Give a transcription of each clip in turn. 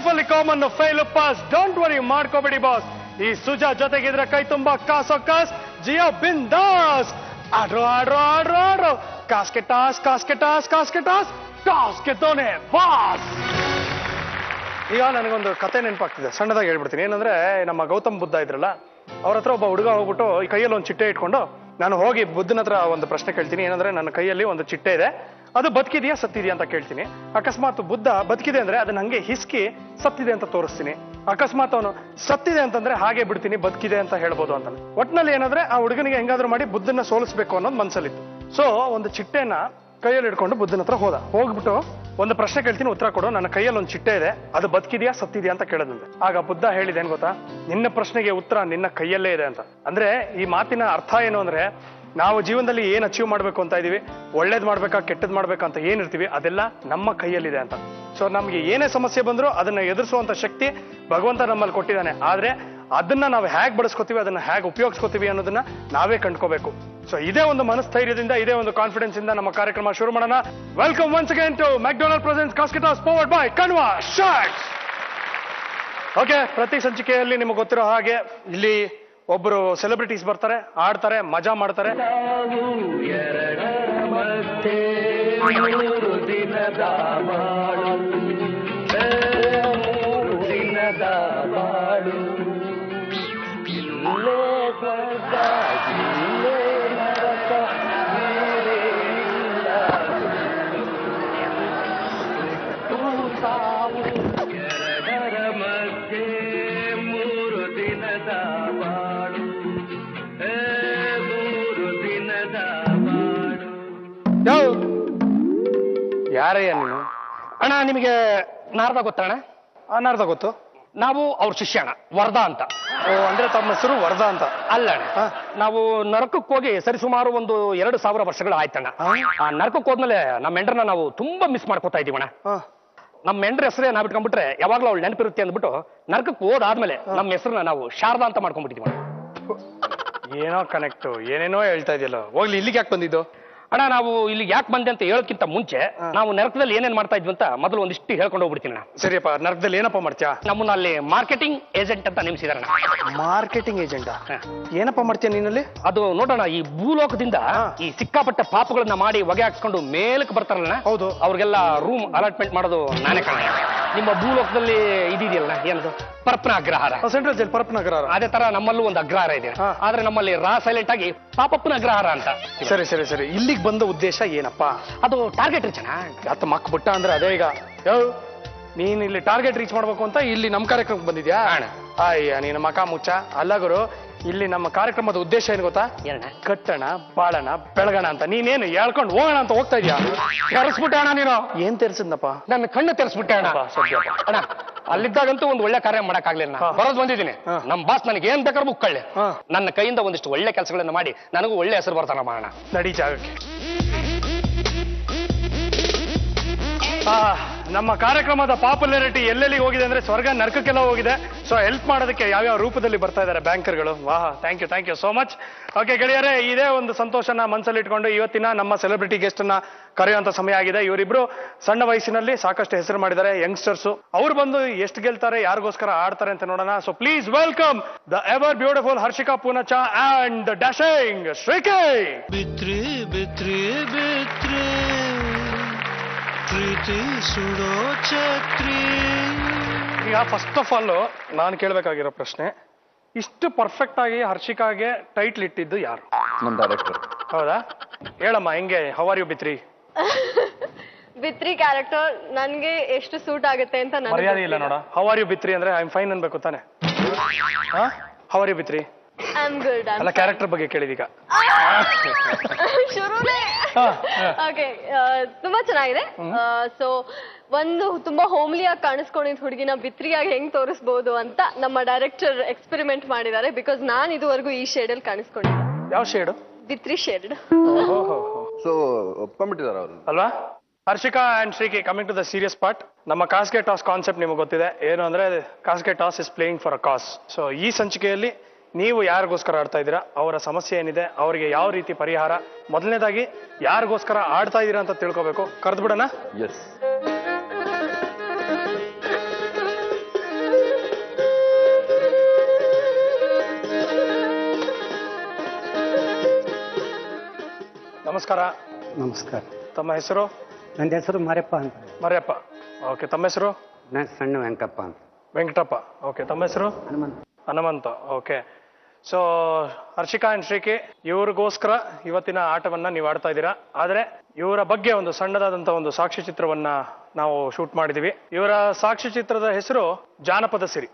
Life ಅಲ್ಲಿ common fail pass, don't worry, ಮಾಡ್ಕೋಬೇಡಿ boss. ಈ ಸುಜಾ ಜೊತೆಗಿದ್ರೆ ಕೈ ತುಂಬಾ ಕಾಸೋ ಕಾಸ್, ಜಿಯೋ ಬಿಂದಾಸ್. ಆಡ್ರೋ ಆಡ್ರೋ ಆಡ್ರೋ ಆಡ್ರೋ, ಕಾಸ್ಕೆ ಟಾಸ್ ಕಾಸ್ಕೆ ಟಾಸ್ ಕಾಸ್ಕೆ ಟಾಸ್, ಟಾಸ್ಗೆ ತೋನೆ ಬಾಸ್. ಈಗ ನನಗೊಂದು ಕತೆ ನೆನಪಾಗ್ತಿದೆ, ಸಣ್ಣದಾಗಿ ಹೇಳ್ಬಿಡ್ತೀನಿ. ಏನಂದ್ರೆ ನಮ್ಮ ಗೌತಮ್ ಬುದ್ಧ ಇದ್ರಲ್ಲ, ಅವ್ರ ಹತ್ರ ಒಬ್ಬ ಹುಡುಗ ಹೋಗ್ಬಿಟ್ಟು ಈ ಕೈಯಲ್ಲಿ ಒಂದು ಚಿಟ್ಟೆ ಇಟ್ಕೊಂಡು, ನಾನು ಹೋಗಿ ಬುದ್ಧನ ಹತ್ರ ಒಂದು ಪ್ರಶ್ನೆ ಕೇಳ್ತೀನಿ. ಏನಂದ್ರೆ ನನ್ನ ಕೈಯಲ್ಲಿ ಒಂದು ಚಿಟ್ಟೆ ಇದೆ, ಅದು ಬದುಕಿದೆಯಾ ಸತ್ತಿದೆಯಾ ಅಂತ ಕೇಳ್ತೀನಿ. ಅಕಸ್ಮಾತ್ ಬುದ್ಧ ಬದುಕಿದೆ ಅಂದ್ರೆ ಅದನ್ನ ಹಂಗೆ ಹಿಸ್ಕಿ ಸತ್ತಿದೆ ಅಂತ ತೋರಿಸ್ತೀನಿ. ಅಕಸ್ಮಾತ್ ಅವನು ಸತ್ತಿದೆ ಅಂತಂದ್ರೆ ಹಾಗೆ ಬಿಡ್ತೀನಿ, ಬದುಕಿದೆ ಅಂತ ಹೇಳ್ಬೋದು ಅಂತ. ಒಟ್ನಲ್ಲಿ ಏನಂದ್ರೆ ಆ ಹುಡುಗನಿಗೆ ಹೆಂಗಾದ್ರೂ ಮಾಡಿ ಬುದ್ಧನ ಸೋಲಿಸ್ಬೇಕು ಅನ್ನೋದು ಮನ್ಸಲ್ಲಿತ್ತು. ಸೊ ಒಂದು ಚಿಟ್ಟೆನ ಕೈಯಲ್ಲಿ ಇಟ್ಕೊಂಡು ಬುದ್ಧನ ಹತ್ರ ಹೋಗ್ಬಿಟ್ಟು ಒಂದು ಪ್ರಶ್ನೆ ಕೇಳ್ತೀನಿ, ಉತ್ತರ ಕೊಡು. ನನ್ನ ಕೈಯಲ್ಲಿ ಒಂದು ಚಿಟ್ಟೆ ಇದೆ, ಅದು ಬದುಕಿದೆಯಾ ಸತ್ತಿದೆಯಾ ಅಂತ ಕೇಳೋದಂತೆ. ಆಗ ಬುದ್ಧ ಹೇಳಿದೆ ಏನ್ ಗೊತ್ತಾ, ನಿನ್ನ ಪ್ರಶ್ನೆಗೆ ಉತ್ತರ ನಿನ್ನ ಕೈಯಲ್ಲೇ ಇದೆ ಅಂತ. ಅಂದ್ರೆ ಈ ಮಾತಿನ ಅರ್ಥ ಏನು ಅಂದ್ರೆ, ನಾವು ಜೀವನದಲ್ಲಿ ಏನ್ ಅಚೀವ್ ಮಾಡ್ಬೇಕು ಅಂತ ಇದೀವಿ, ಒಳ್ಳೇದ್ ಮಾಡ್ಬೇಕಾ ಕೆಟ್ಟದ್ ಮಾಡ್ಬೇಕಾ ಅಂತ ಏನಿರ್ತೀವಿ, ಅದೆಲ್ಲ ನಮ್ಮ ಕೈಯಲ್ಲಿದೆ ಅಂತ. ಸೊ ನಮ್ಗೆ ಏನೇ ಸಮಸ್ಯೆ ಬಂದ್ರೂ ಅದನ್ನ ಎದುರಿಸುವಂತ ಶಕ್ತಿ ಭಗವಂತ ನಮ್ಮಲ್ಲಿ ಕೊಟ್ಟಿದ್ದಾನೆ. ಆದ್ರೆ ಅದನ್ನ ನಾವು ಹೇಗ್ ಬಳಸ್ಕೊತೀವಿ, ಅದನ್ನ ಹೇಗ್ ಉಪಯೋಗಿಸ್ಕೊತೀವಿ ಅನ್ನೋದನ್ನ ನಾವೇ ಕಂಡ್ಕೋಬೇಕು. ಸೊ ಇದೇ ಒಂದು ಮನಸ್ಥೈರ್ಯದಿಂದ, ಇದೇ ಒಂದು ಕಾನ್ಫಿಡೆನ್ಸ್ ಇಂದ ನಮ್ಮ ಕಾರ್ಯಕ್ರಮ ಶುರು ಮಾಡೋಣ. Welcome once again to McDonald presents ಕಾಸ್ಕೆ toss powered by Kanva shirts. Okay, ಪ್ರತಿ ಸಂಚಿಕೆಯಲ್ಲಿ ನಿಮಗೆ ಗೊತ್ತಿರೋ ಹಾಗೆ ಇಲ್ಲಿ ಒಬ್ಬರು ಸೆಲೆಬ್ರಿಟೀಸ್ ಬರ್ತಾರೆ, ಆಡ್ತಾರೆ, ಮಜಾ ಮಾಡ್ತಾರೆ. ಯಾರಯ್ಯ ನೀನು? ಅಣ್ಣ, ನಿಮಗೆ ನಾರದ ಗೊತ್ತಣ್ಣ? ನಾರ್ದ ಗೊತ್ತು. ನಾವು ಅವ್ರ ಶಿಷ್ಯ ಅಣ್ಣ, ವರದಾ ಅಂತ. ಅಂದ್ರೆ ತಮ್ಮ ಹೆಸರು ವರದಾ ಅಂತ? ಅಲ್ಲ ಅಣ್ಣ, ನಾವು ನರಕಕ್ಕೆ ಹೋಗಿ ಸರಿಸುಮಾರು ಒಂದು 2000 ವರ್ಷಗಳು ಆಯ್ತಣ್ಣ. ಆ ನರಕಕ್ಕೆ ಹೋದ್ಮೇಲೆ ನಮ್ಮ ಹೆಂಡ್ರನ್ನ ನಾವು ತುಂಬಾ ಮಿಸ್ ಮಾಡ್ಕೋತಾ ಇದೀವಣ್ಣ. ನಮ್ಮ ಹೆಂಡ್ರ ಹೆಸರೇ ನಾವ್ ಇಟ್ಕೊಂಡ್ಬಿಟ್ರೆ ಯಾವಾಗ್ಲೂ ಅವಳು ನೆನಪಿರುತ್ತೆ ಅಂದ್ಬಿಟ್ಟು ನರಕಕ್ಕೆ ಹೋದಾದ್ಮೇಲೆ ನಮ್ಮ ಹೆಸರನ್ನ ನಾವು ಶಾರದಾ ಅಂತ ಮಾಡ್ಕೊಂಡ್ಬಿಟ್ಟಿದೀವಣ್ಣ. ಏನೋ ಕನೆಕ್ಟ್, ಏನೇನೋ ಹೇಳ್ತಾ ಇದೆಯಲ್ಲ. ಹೋಗ್ಲಿ, ಇಲ್ಲಿಗೆ ಯಾಕೆ ಬಂದಿದ್ದು? ಅಣ್ಣ, ನಾವು ಇಲ್ಲಿ ಯಾಕೆ ಬಂದೆ ಅಂತ ಹೇಳೋಕ್ಕಿಂತ ಮುಂಚೆ ನಾವು ನರಕದಲ್ಲಿ ಏನೇನ್ ಮಾಡ್ತಾ ಇದ್ವಿ ಅಂತ ಮೊದಲು ಒಂದಿಷ್ಟು ಹೇಳ್ಕೊಂಡು ಹೋಗ್ಬಿಡ್ತೀನಿ. ಸರಿಯಪ್ಪ, ನರಕದಲ್ಲಿ ಏನಪ್ಪ ಮಾಡ್ತೀಯಾ? ನಮ್ಮನ್ನ ಅಲ್ಲಿ ಮಾರ್ಕೆಟಿಂಗ್ ಏಜೆಂಟ್ ಅಂತ ನೇಮಿಸಿದಾರಣ್ಣ. Marketing agent? ಏನಪ್ಪ ಮಾಡ್ತೀಯ ನೀನಲ್ಲಿ? ಅದು ನೋಡೋಣ, ಈ ಭೂಲೋಕದಿಂದ ಈ ಸಿಕ್ಕಾಪಟ್ಟ ಪಾಪಗಳನ್ನ ಮಾಡಿ ಹೊಗೆ ಹಾಕ್ಸ್ಕೊಂಡು ಮೇಲಕ್ಕೆ ಬರ್ತಾರಲ್ಲ, ಹೌದು, ಅವ್ರಿಗೆಲ್ಲ ರೂಮ್ ಅಲಾಟ್ಮೆಂಟ್ ಮಾಡೋದು ನಾನೇ ಕಾಣ. ನಿಮ್ಮ ಭೂಲೋಕದಲ್ಲಿ ಇದೆಯಲ್ಲ, ಏನದು ಪರಪ್ಪನ ಅಗ್ರಹಾರ, ಸೆಂಟ್ರಲ್ ಜೈಲ್ ಪರಪ್ಪನ ಅಗ್ರಹಾರ. ಅದೇ ತರ ನಮ್ಮಲ್ಲೂ ಒಂದು ಅಗ್ರಹಾರ ಇದೆ. ಆದ್ರೆ ನಮ್ಮಲ್ಲಿ ಸೈಲೆಂಟ್ ಆಗಿ ಪಾಪಪ್ಪನ ಅಗ್ರಹಾರ ಅಂತ. ಸರಿ ಸರಿ ಸರಿ, ಇಲ್ಲಿಗೆ ಬಂದ ಉದ್ದೇಶ ಏನಪ್ಪಾ? ಅದು ಟಾರ್ಗೆಟ್ ರೀಚ್ ಅಣ್ಣ. ಯಾತ ಮಕ್ ಬಿಟ್ಟ ಅಂದ್ರೆ ಅದೇ. ಈಗ ನೀನ್ ಇಲ್ಲಿ ಟಾರ್ಗೆಟ್ ರೀಚ್ ಮಾಡ್ಬೇಕು ಅಂತ ಇಲ್ಲಿ ನಮ್ಮ ಕಾರ್ಯಕ್ರಮಕ್ಕೆ ಬಂದಿದ್ಯಾ? ಅಯ್ಯ, ನೀನು ಮಕ ಮುಚ್ಚ. ಅಲ್ಲ ಗುರು, ಇಲ್ಲಿ ನಮ್ಮ ಕಾರ್ಯಕ್ರಮದ ಉದ್ದೇಶ ಏನ್ ಗೊತ್ತಾ? ಕಟ್ಟಣ, ಬಾಳಣ, ಬೆಳಗಣ ಅಂತ. ನೀನೇನು ಹೇಳ್ಕೊಂಡು ಹೋಗೋಣ ಅಂತ ಹೋಗ್ತಾ ಇದ್ಯಾ? ತೆರೆಸ್ಬಿಟ್ಟೆ ಅಣ್ಣ ನೀನು. ಏನ್ ತೆರೆಸಿದ್ನಪ್ಪ? ನನ್ನ ಕಣ್ಣು ತೆರೆಸ್ಬಿಟ್ಟೆ ಅಣ್ಣ. ಅಣ್ಣ, ಅಲ್ಲಿದ್ದಾಗಂತೂ ಒಂದು ಒಳ್ಳೆ ಕಾರ್ಯ ಮಾಡಕ್ ಆಗ್ಲಿಲ್ಲ. ಬರೋದ್ ಬಂದಿದ್ದೀನಿ. ನಮ್ ಬಾಸ್ ನನಗೆ ಏನ್ ಬೇಕಾದ್ರೂ ಬುಕ್ಕಳ್ಳೆ. ನನ್ನ ಕೈಯಿಂದ ಒಂದಿಷ್ಟು ಒಳ್ಳೆ ಕೆಲಸಗಳನ್ನ ಮಾಡಿ ನನಗೂ ಒಳ್ಳೆ ಹೆಸರು ಬರ್ತಾನಮ್ಮ. ಅಣ್ಣ, ನಡಿ ಜಾಗಕ್ಕೆ. ನಮ್ಮ ಕಾರ್ಯಕ್ರಮದ ಪಾಪ್ಯುಲಾರಿಟಿ ಎಲ್ಲೆಲ್ಲಿಗೆ ಹೋಗಿದೆ ಅಂದ್ರೆ ಸ್ವರ್ಗ ನರಕಕ್ಕೆಲ್ಲ ಹೋಗಿದೆ. ಸೊ ಹೆಲ್ಪ್ ಮಾಡೋದಕ್ಕೆ ಯಾವ್ಯಾವ ರೂಪದಲ್ಲಿ ಬರ್ತಾ ಇದ್ದಾರೆ ಬ್ಯಾಂಕರ್ಗಳು. ವಾಹ್, thank you so much. Okay ಗೆಳೆಯರೇ, ಇದೇ ಒಂದು ಸಂತೋಷನ ಮನಸ್ಸಲ್ಲಿ ಇಟ್ಕೊಂಡು ಇವತ್ತಿನ ನಮ್ಮ ಸೆಲೆಬ್ರಿಟಿ ಗೆಸ್ಟ್ ಅನ್ನ ಕರೆಯುವಂತ ಸಮಯ ಆಗಿದೆ. ಇವರಿಬ್ರು ಸಣ್ಣ ವಯಸ್ಸಿನಲ್ಲಿ ಸಾಕಷ್ಟು ಹೆಸರು ಮಾಡಿದ್ದಾರೆ, ಯಂಗ್ಸ್ಟರ್ಸ್. ಅವ್ರು ಬಂದು ಎಷ್ಟು ಗೆಲ್ತಾರೆ, ಯಾರಿಗೋಸ್ಕರ ಆಡ್ತಾರೆ ಅಂತ ನೋಡೋಣ. So please welcome the ever beautiful Harshika Poonacha and the dashing Sriki. ಬಿತ್ರಿ ಬಿತ್ರಿ ಬಿತ್ರಿ ಪ್ರೀತಿ ಸುಡೋ ಛತ್ರಿ. ಈಗ ಫಸ್ಟ್ ಆಫ್ ಆಲ್ ನಾನು ಕೇಳಬೇಕಾಗಿರೋ ಪ್ರಶ್ನೆ, ಇಷ್ಟು ಪರ್ಫೆಕ್ಟ್ ಆಗಿ ಹರ್ಷಿಕಾಗೆ ಟೈಟ್ಲ್ ಇಟ್ಟಿದ್ದು ಯಾರು? ನಮ್ಮ ಡೈರೆಕ್ಟರ್. ಹೌದಾ? ಹೇಳಮ್ಮ, ಹೆಂಗೆ? ಹೌ ಆರ್ ಯು ಬಿತ್ರಿ? ಬಿತ್ರಿ ಕ್ಯಾರೆಕ್ಟರ್ ನನ್ಗೆ ಎಷ್ಟು ಸೂಟ್ ಆಗುತ್ತೆ ಅಂತ ಮರ್ಯಾದೆ ಇಲ್ಲ ನೋಡ. ಹೌ ಆರ್ ಯು ಬಿತ್ರಿ ಅಂದ್ರೆ ಐ ಆಮ್ ಫೈನ್ ಅನ್ಬೇಕು ತಾನೆ? ಹೌ ಆರ್ ಯು ಬಿತ್ರಿ? I am good. ಅಲ್ಲ, ಕ್ಯಾರೆಕ್ಟರ್ ಬಗ್ಗೆ ಕೇಳಿದೀಗ. ಶುರುನೇ. ಓಕೆ, ತುಂಬಾ ಚೆನ್ನಾಗಿದೆ. ಸೊ ಒಂದು ತುಂಬಾ ಹೋಮ್ಲಿಯಾಗಿ ಕಾಣಿಸ್ಕೊಂಡಿದ್ದ ಹುಡುಗಿನ ಬಿತ್ರಿಯಾಗಿ ಹೆಂಗ್ ತೋರಿಸಬಹುದು ಅಂತ ನಮ್ಮ ಡೈರೆಕ್ಟರ್ ಎಕ್ಸ್ಪೆರಿಮೆಂಟ್ ಮಾಡಿದ್ದಾರೆ. ಬಿಕಾಸ್ ನಾನು ಇದುವರೆಗೂ ಈ ಶೇಡ್ ಅಲ್ಲಿ ಕಾಣಿಸ್ಕೊಂಡಿದ್ದೆ. ಯಾವ ಶೇಡ್? ಬಿತ್ರಿ ಶೇಡ್. ಸೊ ಒಪ್ಕೊಂಡ್ಬಿಟ್ಟಿದ್ದಾರೆ ಅವರು ಅಲ್ವಾ? Harshika and Sriki, coming to the serious part. ನಮ್ಮ ಕಾಸ್ಕೆ ಟಾಸ್ ಕಾನ್ಸೆಪ್ಟ್ ನಿಮಗೆ ಗೊತ್ತಿದೆ ಏನು ಅಂದ್ರೆ, ಕಾಸ್ಕೆ toss is playing for a cause. So ಈ ಸಂಚಿಕೆಯಲ್ಲಿ ನೀವು ಯಾರಿಗೋಸ್ಕರ ಆಡ್ತಾ ಇದ್ದೀರಾ, ಅವರ ಸಮಸ್ಯೆ ಏನಿದೆ, ಅವರಿಗೆ ಯಾವ ರೀತಿ ಪರಿಹಾರ, ಮೊದಲನೇದಾಗಿ ಯಾರಿಗೋಸ್ಕರ ಆಡ್ತಾ ಇದ್ದೀರಾ ಅಂತ ತಿಳ್ಕೋಬೇಕು. ಕರೆದ್ಬಿಡೋಣ? ಎಸ್. ನಮಸ್ಕಾರ. ನಮಸ್ಕಾರ. ತಮ್ಮ ಹೆಸರು? ನನ್ನ ಹೆಸರು ಮರೆಪ್ಪ ಅಂತ. ಮರಿಯಪ್ಪ. ಓಕೆ, ತಮ್ಮ ಹೆಸರು? ನಾನು ಸಣ್ಣ ವೆಂಕಪ್ಪ ಅಂತ. ವೆಂಕಟಪ್ಪ. ಓಕೆ, ತಮ್ಮ ಹೆಸರು? Hanumantha. Okay. So Harshika and Sriki, ಇವ್ರಿಗೋಸ್ಕರ ಇವತ್ತಿನ ಆಟವನ್ನ ನೀವು ಆಡ್ತಾ ಇದ್ದೀರಾ. ಆದ್ರೆ ಇವರ ಬಗ್ಗೆ ಒಂದು ಸಣ್ಣದಾದಂತ ಒಂದು ಸಾಕ್ಷ್ಯ ಚಿತ್ರವನ್ನ ನಾವು ಶೂಟ್ ಮಾಡಿದೀವಿ. ಇವರ ಸಾಕ್ಷ್ಯ ಚಿತ್ರದ ಹೆಸರು ಜಾನಪದ ಸಿರಿ.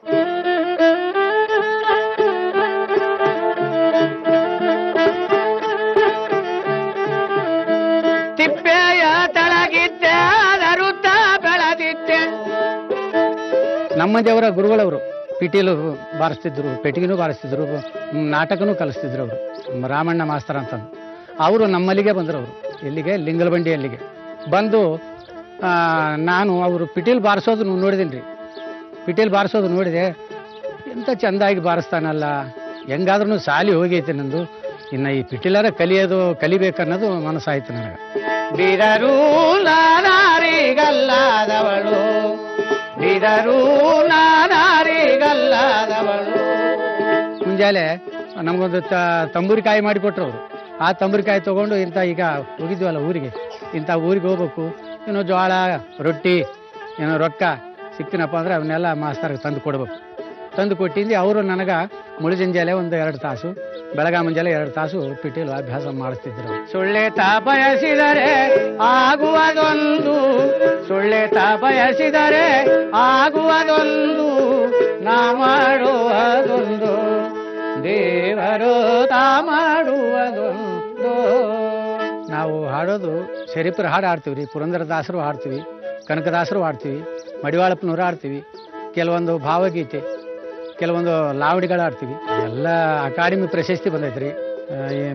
ತಿಪ್ಪೆಯ ತಳಗಿದ್ದೆ ಅರುತ್ತ ಬೆಳದಿದ್ದೆ. ನಮ್ಮ ದೇವರ ಗುರುಗಳವರು ಪಿಟೀಲು ಬಾರಿಸ್ತಿದ್ರು, ಪೆಟ್ಟಿಗೆನೂ ಬಾರಿಸ್ತಿದ್ರು, ನಾಟಕನೂ ಕಲಿಸ್ತಿದ್ರು. ಅವರು ರಾಮಣ್ಣ ಮಾಸ್ತರ್ ಅಂತಂದು ಅವರು ನಮ್ಮಲ್ಲಿಗೆ ಬಂದರು. ಅವರು ಇಲ್ಲಿಗೆ ಲಿಂಗಲಬಂಡಿಯಲ್ಲಿಗೆ ಬಂದು ನಾನು ಅವರು ಪಿಟೀಲ್ ಬಾರಿಸೋದು ನೋಡಿದ್ದೀನಿ ರೀ. ಪಿಟೀಲ್ ಬಾರಿಸೋದು ನೋಡಿದೆ, ಎಂಥ ಚೆಂದಾಗಿ ಬಾರಿಸ್ತಾನಲ್ಲ, ಹೆಂಗಾದ್ರೂ ಸಾಲಿ ಹೋಗೈತೆ ನಂದು, ಇನ್ನು ಈ ಪಿಟೀಲರ ಕಲಿಬೇಕನ್ನೋದು ಮನಸ್ಸಾಯ್ತು ನನಗೆ. ಬಿದರು ನಾನಾರಿಗಲ್ಲಾದವಳು, ಬಿದರು ನಾನಾರಿಗಲ್ಲಾದವಳು. ಮುಂಜಾನೆ ನಮಗೊಂದು ತಂಬೂರಿಕಾಯಿ ಮಾಡಿಕೊಟ್ರು ಅವರು. ಆ ತಂಬೂರಿಕಾಯಿ ತೊಗೊಂಡು ಈಗ ಹೋಗಿದ್ವಲ್ಲ ಊರಿಗೆ, ಊರಿಗೆ ಹೋಗ್ಬೇಕು, ಏನೋ ಜೋಳ ರೊಟ್ಟಿ ಏನೋ ರೊಕ್ಕ ಸಿಕ್ತಿನಪ್ಪ ಅಂದರೆ ಅವನ್ನೆಲ್ಲ ಮಾಸ್ತರ್ಗೆ ತಂದು ಕೊಡ್ಬೇಕು. ತಂದು ಕೊಟ್ಟಿದ್ದು ಅವರು ನನಗೆ ಮುಳುಜಂಜಾಲೆ ಒಂದು 2 ತಾಸು, ಬೆಳಗ ಮುಂಜಾನೆ 2 ತಾಸು ಪಿಟೀಲು ಅಭ್ಯಾಸ ಮಾಡಿಸ್ತಿದ್ರು. ಸುಳ್ಳೆತ ಬಯಸಿದರೆ ಆಗುವುದೊಂದು, ಸುಳ್ಳೆತ ಬಯಸಿದರೆ ಆಗುವುದೊಂದು, ನಾ ಮಾಡುವುದೊಂದು, ದೇವರು ತಾ ಮಾಡುವುದೊಂದು. ನಾವು ಹಾಡೋದು ಶರೀಫರ ಹಾಡು ಹಾಡ್ತೀವಿ ರೀ, ಪುರಂದರದಾಸರು ಹಾಡ್ತೀವಿ, ಕನಕದಾಸರು ಹಾಡ್ತೀವಿ, ಮಡಿವಾಳಪ್ಪನವರು ಹಾಡ್ತೀವಿ, ಕೆಲವೊಂದು ಭಾವಗೀತೆ, ಕೆಲವೊಂದು ಲಾವಡಿಗಳು ಆಡ್ತೀವಿ. ಎಲ್ಲ ಅಕಾಡೆಮಿ ಪ್ರಶಸ್ತಿ ಬಂದೈತೆ ರೀ.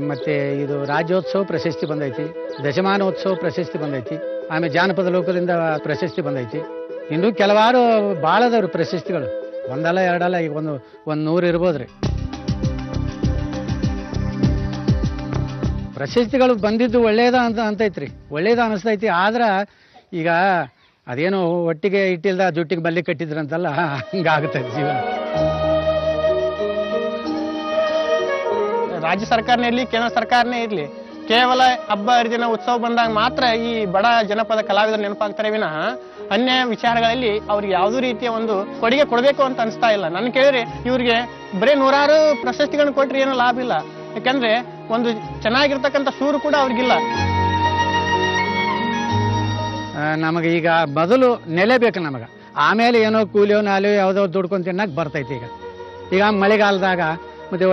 ಮತ್ತು ಇದು ರಾಜ್ಯೋತ್ಸವ ಪ್ರಶಸ್ತಿ ಬಂದೈತಿ, ದಶಮಾನೋತ್ಸವ ಪ್ರಶಸ್ತಿ ಬಂದೈತಿ, ಆಮೇಲೆ ಜಾನಪದ ಲೋಕದಿಂದ ಪ್ರಶಸ್ತಿ ಬಂದೈತಿ. ಇನ್ನೂ ಕೆಲವಾರು ಭಾಳ ಅದಾವ್ರಿ ಪ್ರಶಸ್ತಿಗಳು, ಒಂದಲ್ಲ ಎರಡಲ್ಲ, ಈಗ ಒಂದು 100 ಇರ್ಬೋದು ರೀ. ಪ್ರಶಸ್ತಿಗಳು ಬಂದಿದ್ದು ಒಳ್ಳೇದ ಅಂತೈತ್ರಿ, ಒಳ್ಳೇದ ಅನಿಸ್ತೈತಿ. ಆದ್ರೆ ಈಗ ಅದೇನೋ ಒಟ್ಟಿಗೆ ಇಟ್ಟಿಲ್ದ ಜುಟ್ಟಿಗೆ ಬಲ್ಲಿ ಕಟ್ಟಿದ್ರಂತಲ್ಲ, ಹಂಗಾಗುತ್ತೈತಿ ಜೀವನ. ರಾಜ್ಯ ಸರ್ಕಾರನೇ ಇರಲಿ, ಕೇಂದ್ರ ಸರ್ಕಾರನೇ ಇರಲಿ, ಕೇವಲ ಹಬ್ಬ ಹರಿದಿನ ಉತ್ಸವ ಬಂದಾಗ ಮಾತ್ರ ಈ ಬಡ ಜನಪದ ಕಲಾವಿದರು ನೆನಪಾಗ್ತಾರೆ ವಿನಃ ಅನ್ಯ ವಿಚಾರಗಳಲ್ಲಿ ಅವ್ರಿಗೆ ಯಾವುದೇ ರೀತಿಯ ಒಂದು ಕೊಡುಗೆ ಕೊಡಬೇಕು ಅಂತ ಅನಿಸ್ತಾ ಇಲ್ಲ. ನನ್ನ ಕೇಳಿದ್ರೆ ಇವ್ರಿಗೆ ಬರೀ 100 ಪ್ರಶಸ್ತಿಗಳನ್ನ ಕೊಟ್ಟರೆ ಏನೂ ಲಾಭ ಇಲ್ಲ. ಯಾಕಂದ್ರೆ ಒಂದು ಚೆನ್ನಾಗಿರ್ತಕ್ಕಂಥ ಸೂರು ಕೂಡ ಅವ್ರಿಗಿಲ್ಲ. ನಮಗೆ ಈಗ ಮೊದಲು ನೆಲೆ ಬೇಕು ನಮಗೆ, ಆಮೇಲೆ ಏನೋ ಕೂಲಿಯೋ ನಾಲೆಯೋ ಯಾವುದೋ ದುಡ್ಕೊಂಡು ತಿನ್ನಕ್ಕೆ ಬರ್ತೈತಿ. ಈಗ ಮಳೆಗಾಲದಾಗ ಮತ್ತು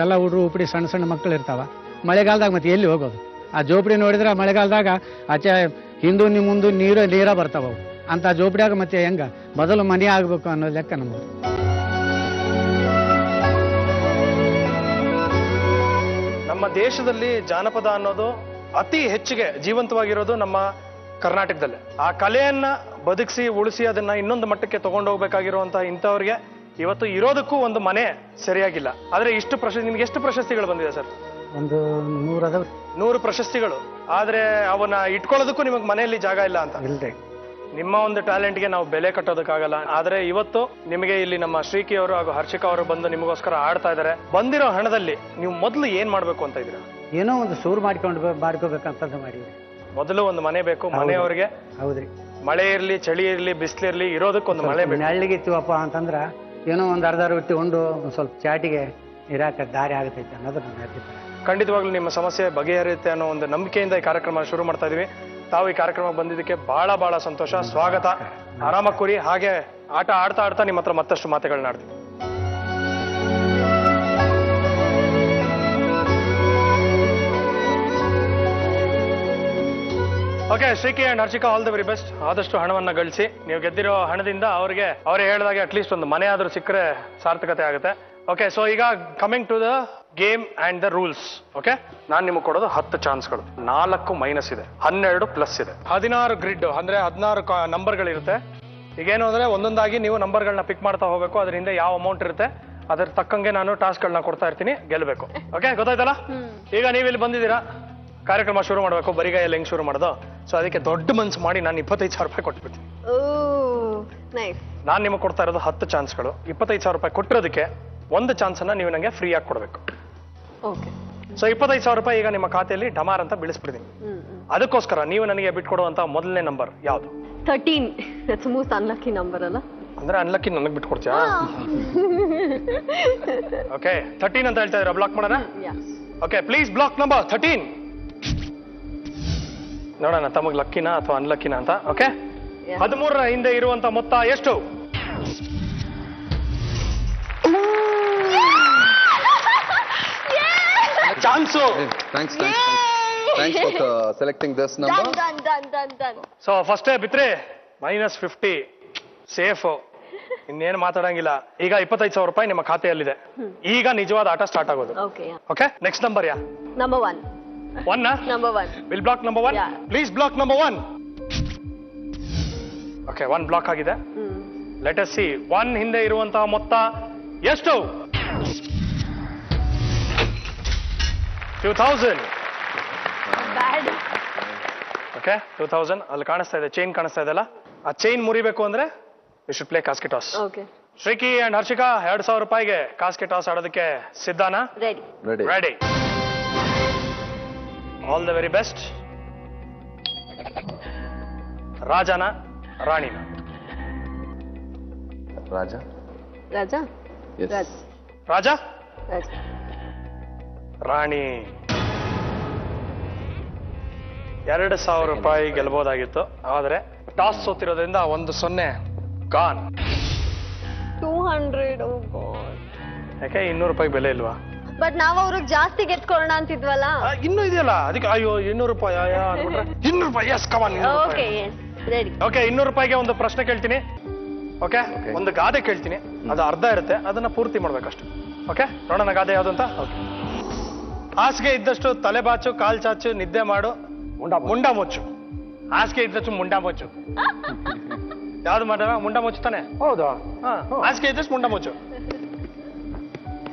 ಎಲ್ಲ ಹುಡುಗರು ಉಪ್ಪಿಡಿ ಸಣ್ಣ ಸಣ್ಣ ಮಕ್ಕಳು ಇರ್ತಾವ, ಮಳೆಗಾಲದಾಗ ಮತ್ತೆ ಎಲ್ಲಿ ಹೋಗೋದು? ಆ ಜೋಪಡಿ ನೋಡಿದ್ರೆ ಮಳೆಗಾಲದಾಗ ಆಚೆ ಹಿಂದೂ ಮುಂದೆ ನೀರ ಬರ್ತಾವ ಅವು. ಅಂತ ಜೋಪಡಿಯಾಗ ಮತ್ತೆ ಹೆಂಗ ಮೊದಲು ಮನೆ ಆಗಬೇಕು ಅನ್ನೋ ಲೆಕ್ಕ ನಮಗೆ. ನಮ್ಮ ದೇಶದಲ್ಲಿ ಜಾನಪದ ಅನ್ನೋದು ಅತಿ ಹೆಚ್ಚಿಗೆ ಜೀವಂತವಾಗಿರೋದು ನಮ್ಮ ಕರ್ನಾಟಕದಲ್ಲಿ. ಆ ಕಲೆಯನ್ನ ಬದುಕಿಸಿ ಉಳಿಸಿ ಅದನ್ನ ಇನ್ನೊಂದು ಮಟ್ಟಕ್ಕೆ ತಗೊಂಡೋಗ್ಬೇಕಾಗಿರುವಂತಹ ಇಂಥವ್ರಿಗೆ ಇವತ್ತು ಇರೋದಕ್ಕೂ ಒಂದು ಮನೆ ಸರಿಯಾಗಿಲ್ಲ. ಆದ್ರೆ ಇಷ್ಟು ಪ್ರಶಸ್ತಿ, ನಿಮ್ಗೆ ಎಷ್ಟು ಪ್ರಶಸ್ತಿಗಳು ಬಂದಿದೆ ಸರ್? ಒಂದು 100 ಅದಾವ. 100 ಪ್ರಶಸ್ತಿಗಳು. ಆದ್ರೆ ಅವನ್ನ ಇಟ್ಕೊಳ್ಳೋದಕ್ಕೂ ನಿಮಗೆ ಮನೆಯಲ್ಲಿ ಜಾಗ ಇಲ್ಲ ಅಂತ. ಇಲ್ರಿ, ನಿಮ್ಮ ಒಂದು ಟ್ಯಾಲೆಂಟ್ಗೆ ನಾವು ಬೆಲೆ ಕಟ್ಟೋದಕ್ಕಾಗಲ್ಲ. ಆದ್ರೆ ಇವತ್ತು ನಿಮಗೆ ಇಲ್ಲಿ ನಮ್ಮ ಶ್ರೀಕಿ ಅವರು ಹಾಗೂ ಹರ್ಷಿಕಾ ಅವರು ಬಂದು ನಿಮಗೋಸ್ಕರ ಆಡ್ತಾ ಇದ್ದಾರೆ. ಬಂದಿರೋ ಹಣದಲ್ಲಿ ನೀವು ಮೊದಲು ಏನ್ ಮಾಡ್ಬೇಕು ಅಂತ ಇದ್ದೀರಾ? ಏನೋ ಒಂದು ಸೂರು ಮಾಡ್ಕೋಬೇಕಂತಂದು ಮಾಡಿದ್ರಿ. ಮೊದಲು ಒಂದು ಮನೆ ಬೇಕು ಮನೆಯವ್ರಿಗೆ. ಹೌದ್ರಿ, ಮಳೆ ಇರ್ಲಿ, ಚಳಿ ಇರ್ಲಿ, ಬಿಸಿಲಿರ್ಲಿ, ಇರೋದಕ್ಕೊಂದು ಮಳೆ ಬೇಕು. ನೆಳ್ಳಿಗಿತ್ತೀವಪ್ಪ ಅಂತಂದ್ರ ಏನೋ ಒಂದು ಅರ್ಧ ರೊಟ್ಟಿ ಉಂಡು ಒಂದು ಸ್ವಲ್ಪ ಚಾಟಿಗೆ ಇರಾಕ ದಾರಿ ಆಗತೈತೆ ಅನ್ನೋದು ನನ್ನ ಅಭಿಪ್ರಾಯ. ಖಂಡಿತವಾಗ್ಲೂ ನಿಮ್ಮ ಸಮಸ್ಯೆ ಬಗೆಹರಿಯುತ್ತೆ ಅನ್ನೋ ಒಂದು ನಂಬಿಕೆಯಿಂದ ಈ ಕಾರ್ಯಕ್ರಮ ಶುರು ಮಾಡ್ತಾ ಇದೀವಿ. ತಾವು ಈ ಕಾರ್ಯಕ್ರಮಕ್ಕೆ ಬಂದಿದ್ದಕ್ಕೆ ಬಹಳ ಸಂತೋಷ, ಸ್ವಾಗತ. ಆರಾಮಾಗಿ ಕೂರಿ. ಹಾಗೆ ಆಟ ಆಡ್ತಾ ನಿಮ್ಮ ಹತ್ರ ಮತ್ತಷ್ಟು ಮಾತುಗಳನ್ನ ಆಡ್ತೀವಿ. Okay, Sriki and Harshika, all the very best. ಆದಷ್ಟು ಹಣವನ್ನ ಗಳಿಸಿ. ನೀವು ಗೆದ್ದಿರೋ ಹಣದಿಂದ ಅವರೇ ಹೇಳಿದಾಗೆ ಅಟ್ಲೀಸ್ಟ್ ಒಂದು ಮನೆ ಆದ್ರೂ ಸಿಕ್ಕರೆ ಸಾರ್ಥಕತೆ ಆಗುತ್ತೆ. ಓಕೆ, ಸೊ ಈಗ coming to the game and the rules. Okay, ನಾನು ನಿಮಗೆ ಕೊಡೋದು 10 ಚಾನ್ಸ್ಗಳು. 4 ಮೈನಸ್ ಇದೆ, 12 ಪ್ಲಸ್ ಇದೆ, 16 ಗ್ರಿಡ್ ಅಂದ್ರೆ 16 ನಂಬರ್ಗಳಿರುತ್ತೆ. ಈಗೇನು ಅಂದ್ರೆ ಒಂದೊಂದಾಗಿ ನೀವು ನಂಬರ್ಗಳನ್ನ ಪಿಕ್ ಮಾಡ್ತಾ ಹೋಗ್ಬೇಕು. ಅದರಿಂದ ಯಾವ ಅಮೌಂಟ್ ಇರುತ್ತೆ ಅದ್ರ ತಕ್ಕಂಗೆ ನಾನು ಟಾಸ್ಕ್ಗಳನ್ನ ಕೊಡ್ತಾ ಇರ್ತೀನಿ, ಗೆಲ್ಲಬೇಕು. ಓಕೆ, ಗೊತ್ತಾಯ್ತಲ್ಲ? ಈಗ ನೀವು ಇಲ್ಲಿ ಬಂದಿದ್ದೀರಾ, ಕಾರ್ಯಕ್ರಮ ಶುರು ಮಾಡಬೇಕು. ಬರಿಗಾಯಲ್ಲಿ ಹೆಂಗ್ ಶುರು ಮಾಡೋದು? ಸೊ ಅದಕ್ಕೆ ದೊಡ್ಡ ಮನ್ಸು ಮಾಡಿ ನಾನು 25,000 ರೂಪಾಯಿ ಕೊಟ್ಬಿಡ್ತೀನಿ. ನಾನು ನಿಮಗೆ ಕೊಡ್ತಾ ಇರೋದು 10 ಚಾನ್ಸ್ಗಳು. 25,000 ರೂಪಾಯಿ ಕೊಟ್ಟಿರೋದಕ್ಕೆ 1 ಚಾನ್ಸ್ ಅನ್ನ ನೀವು ನಂಗೆ ಫ್ರೀ ಆಗಿ ಕೊಡಬೇಕು. ಸೊ 25,000 ರೂಪಾಯಿ ಈಗ ನಿಮ್ಮ ಖಾತೆಯಲ್ಲಿ ಡಮಾರ್ ಅಂತ ಬೀಳಿಸ್ಬಿಡ್ತೀನಿ. ಅದಕ್ಕೋಸ್ಕರ ನೀವು ನನಗೆ ಬಿಟ್ಕೊಡುವಂತ ಮೊದಲನೇ ನಂಬರ್ ಯಾವುದು? 13. ದಟ್ಸ್ ಮೋಸ್ಟ್ ಅನ್ಲಕ್ಕಿ ನಂಬರ್ ಅಲ್ಲ? ಅಂದ್ರೆ ಅನ್ಲಕ್ಕಿ ನನಗೆ ಬಿಟ್ಕೊಡ್ತೀಯಾ? ಓಕೆ 13 ಅಂತ ಹೇಳ್ತಾ ಇದ್ದೀರಾ, ಬ್ಲಾಕ್ ಮಾಡೋಣ? Okay please block number 13. ನೋಡೋಣ ತಮಗ್ ಲಕ್ಕಿನಾ ಅಥವಾ ಅನ್ಲಕ್ಕಿನಾ ಅಂತ. ಓಕೆ 13ರ ಹಿಂದೆ ಇರುವಂತ ಮೊತ್ತ ಎಷ್ಟು? Chance. Thanks for selecting this number. Done. So ಫಸ್ಟೇ ಬಿತ್ರೆ -50 ಸೇಫ್, ಇನ್ನೇನು ಮಾತಾಡಂಗಿಲ್ಲ. ಈಗ 25,000 ರೂಪಾಯಿ ನಿಮ್ಮ ಖಾತೆಯಲ್ಲಿದೆ. ಈಗ ನಿಜವಾದ ಆಟ ಸ್ಟಾರ್ಟ್ ಆಗೋದು. ಓಕೆ ನೆಕ್ಸ್ಟ್ ನಂಬರ್ ಯಾ? Number 1. 1 number 1. Will block number 1. Please block number 1. Okay 1 block ಆಗಿದೆ. ಲೆಟ್ ಅಸ್ ಸಿ 1 ಹಿಂದೆ ಇರುವಂತಹ ಮೊತ್ತ ಎಷ್ಟು? 2000. ಬ್ಯಾಡ್. ಓಕೆ 2000 ಅಲ್ಲಿ ಕಾಣಿಸ್ತಾ ಇದೆ, ಚೈನ್ ಕಾಣಿಸ್ತಾ ಇದೆಲ್ಲ. ಆ ಚೈನ್ ಮುರಿಬೇಕು ಅಂದ್ರೆ you should play casket toss. Okay Sriki and Harshika 2,000 ರೂಪಾಯಿಗೆ ಕಾಸ್ಕೆಟ್ ಟಾಸ್ ಆಡೋದಕ್ಕೆ ಸಿದ್ಧಾನಾ? Ready. Ready. All the very best. ರಾಜನ ರಾಣಿನ? ರಾಜ. ರಾಜಾ. ಎಸ್. ರಾಜ. ರಾಜ. ರಾಣಿ. 2,000 ರೂಪಾಯಿ ಗೆಲ್ಬೋದಾಗಿತ್ತು, ಆದ್ರೆ ಟಾಸ್ ಸೋತಿರೋದ್ರಿಂದ 1-0 ಗಾನ್. 200. ಓ ಗಾಡ್. ಯಾಕೆ 200 ರೂಪಾಯಿ ಬೆಲೆ ಇಲ್ವಾ? ಬಟ್ ನಾವು ಅವ್ರಿಗೆ ಜಾಸ್ತಿ ಗೆಟ್ಕೊಳ್ಳೋಣ ಅಂತಿದ್ವಲ್ಲ. ಇನ್ನೂ ಇದೆಯಲ್ಲ ಅದಕ್ಕೆ. ಅಯ್ಯೋ 200 ರೂಪಾಯಿ 200 ರೂಪಾಯಿ. Yes come on. Okay yes ready. Okay 200 ರೂಪಾಯಿಗೆ ಒಂದು ಪ್ರಶ್ನೆ ಕೇಳ್ತೀನಿ. ಓಕೆ ಒಂದು ಗಾದೆ ಕೇಳ್ತೀನಿ, ಅದು ಅರ್ಧ ಇರುತ್ತೆ, ಅದನ್ನ ಪೂರ್ತಿ ಮಾಡ್ಬೇಕಷ್ಟು. ಓಕೆ ನೋಡೋಣ ಗಾದೆ ಯಾವುದು ಅಂತ. ಓಕೆ ಹಾಸಿಗೆ ಇದ್ದಷ್ಟು ತಲೆ ಬಾಚು, ಕಾಲ್ ಚಾಚು, ನಿದ್ದೆ ಮಾಡು, ಮುಂಡ ಮುಚ್ಚು. ಹಾಸಿಗೆ ಇದ್ದಷ್ಟು ಮುಂಡ ಮುಚ್ಚು. ಯಾವ್ದು ಮಾಡ್ಯಾರ? ಮುಂಡ ಮುಚ್ಚು ತಾನೆ? ಹೌದು. ಹಾಸಿಗೆ ಇದ್ದಷ್ಟು ಮುಂಡ ಮುಚ್ಚು.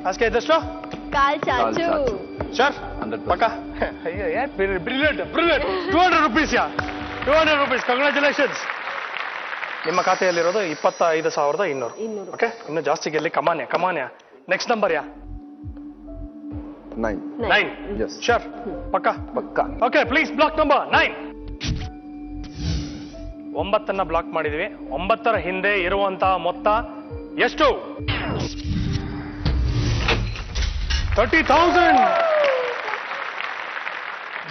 ಹಾಸಿಗೆ ಇದ್ದಷ್ಟು ಕಾಲ್ ಚಾಚು. ಸರ್ 100%. ಪಕ್ಕ. Brilliant 200 rupees. 200 ರೂಪೀಸ್. ಕಂಗ್ರ್ಯಾಚುಲೇಷನ್ಸ್. ನಿಮ್ಮ ಖಾತೆಯಲ್ಲಿರೋದು 25,200. ಓಕೆ ಇನ್ನು ಜಾಸ್ತಿ ಗೆಲ್ಲಿ. ಕಮಾನ್ಯ. ನೆಕ್ಸ್ಟ್ ನಂಬರ್ ಯಾ? 9. 9. Yes. ಶರ್ ಪಕ್ಕ. Okay please block number 9. 9 block ಮಾಡಿದ್ವಿ. 9ರ ಹಿಂದೆ ಇರುವಂತಹ ಮೊತ್ತ ಎಷ್ಟು? 30,000.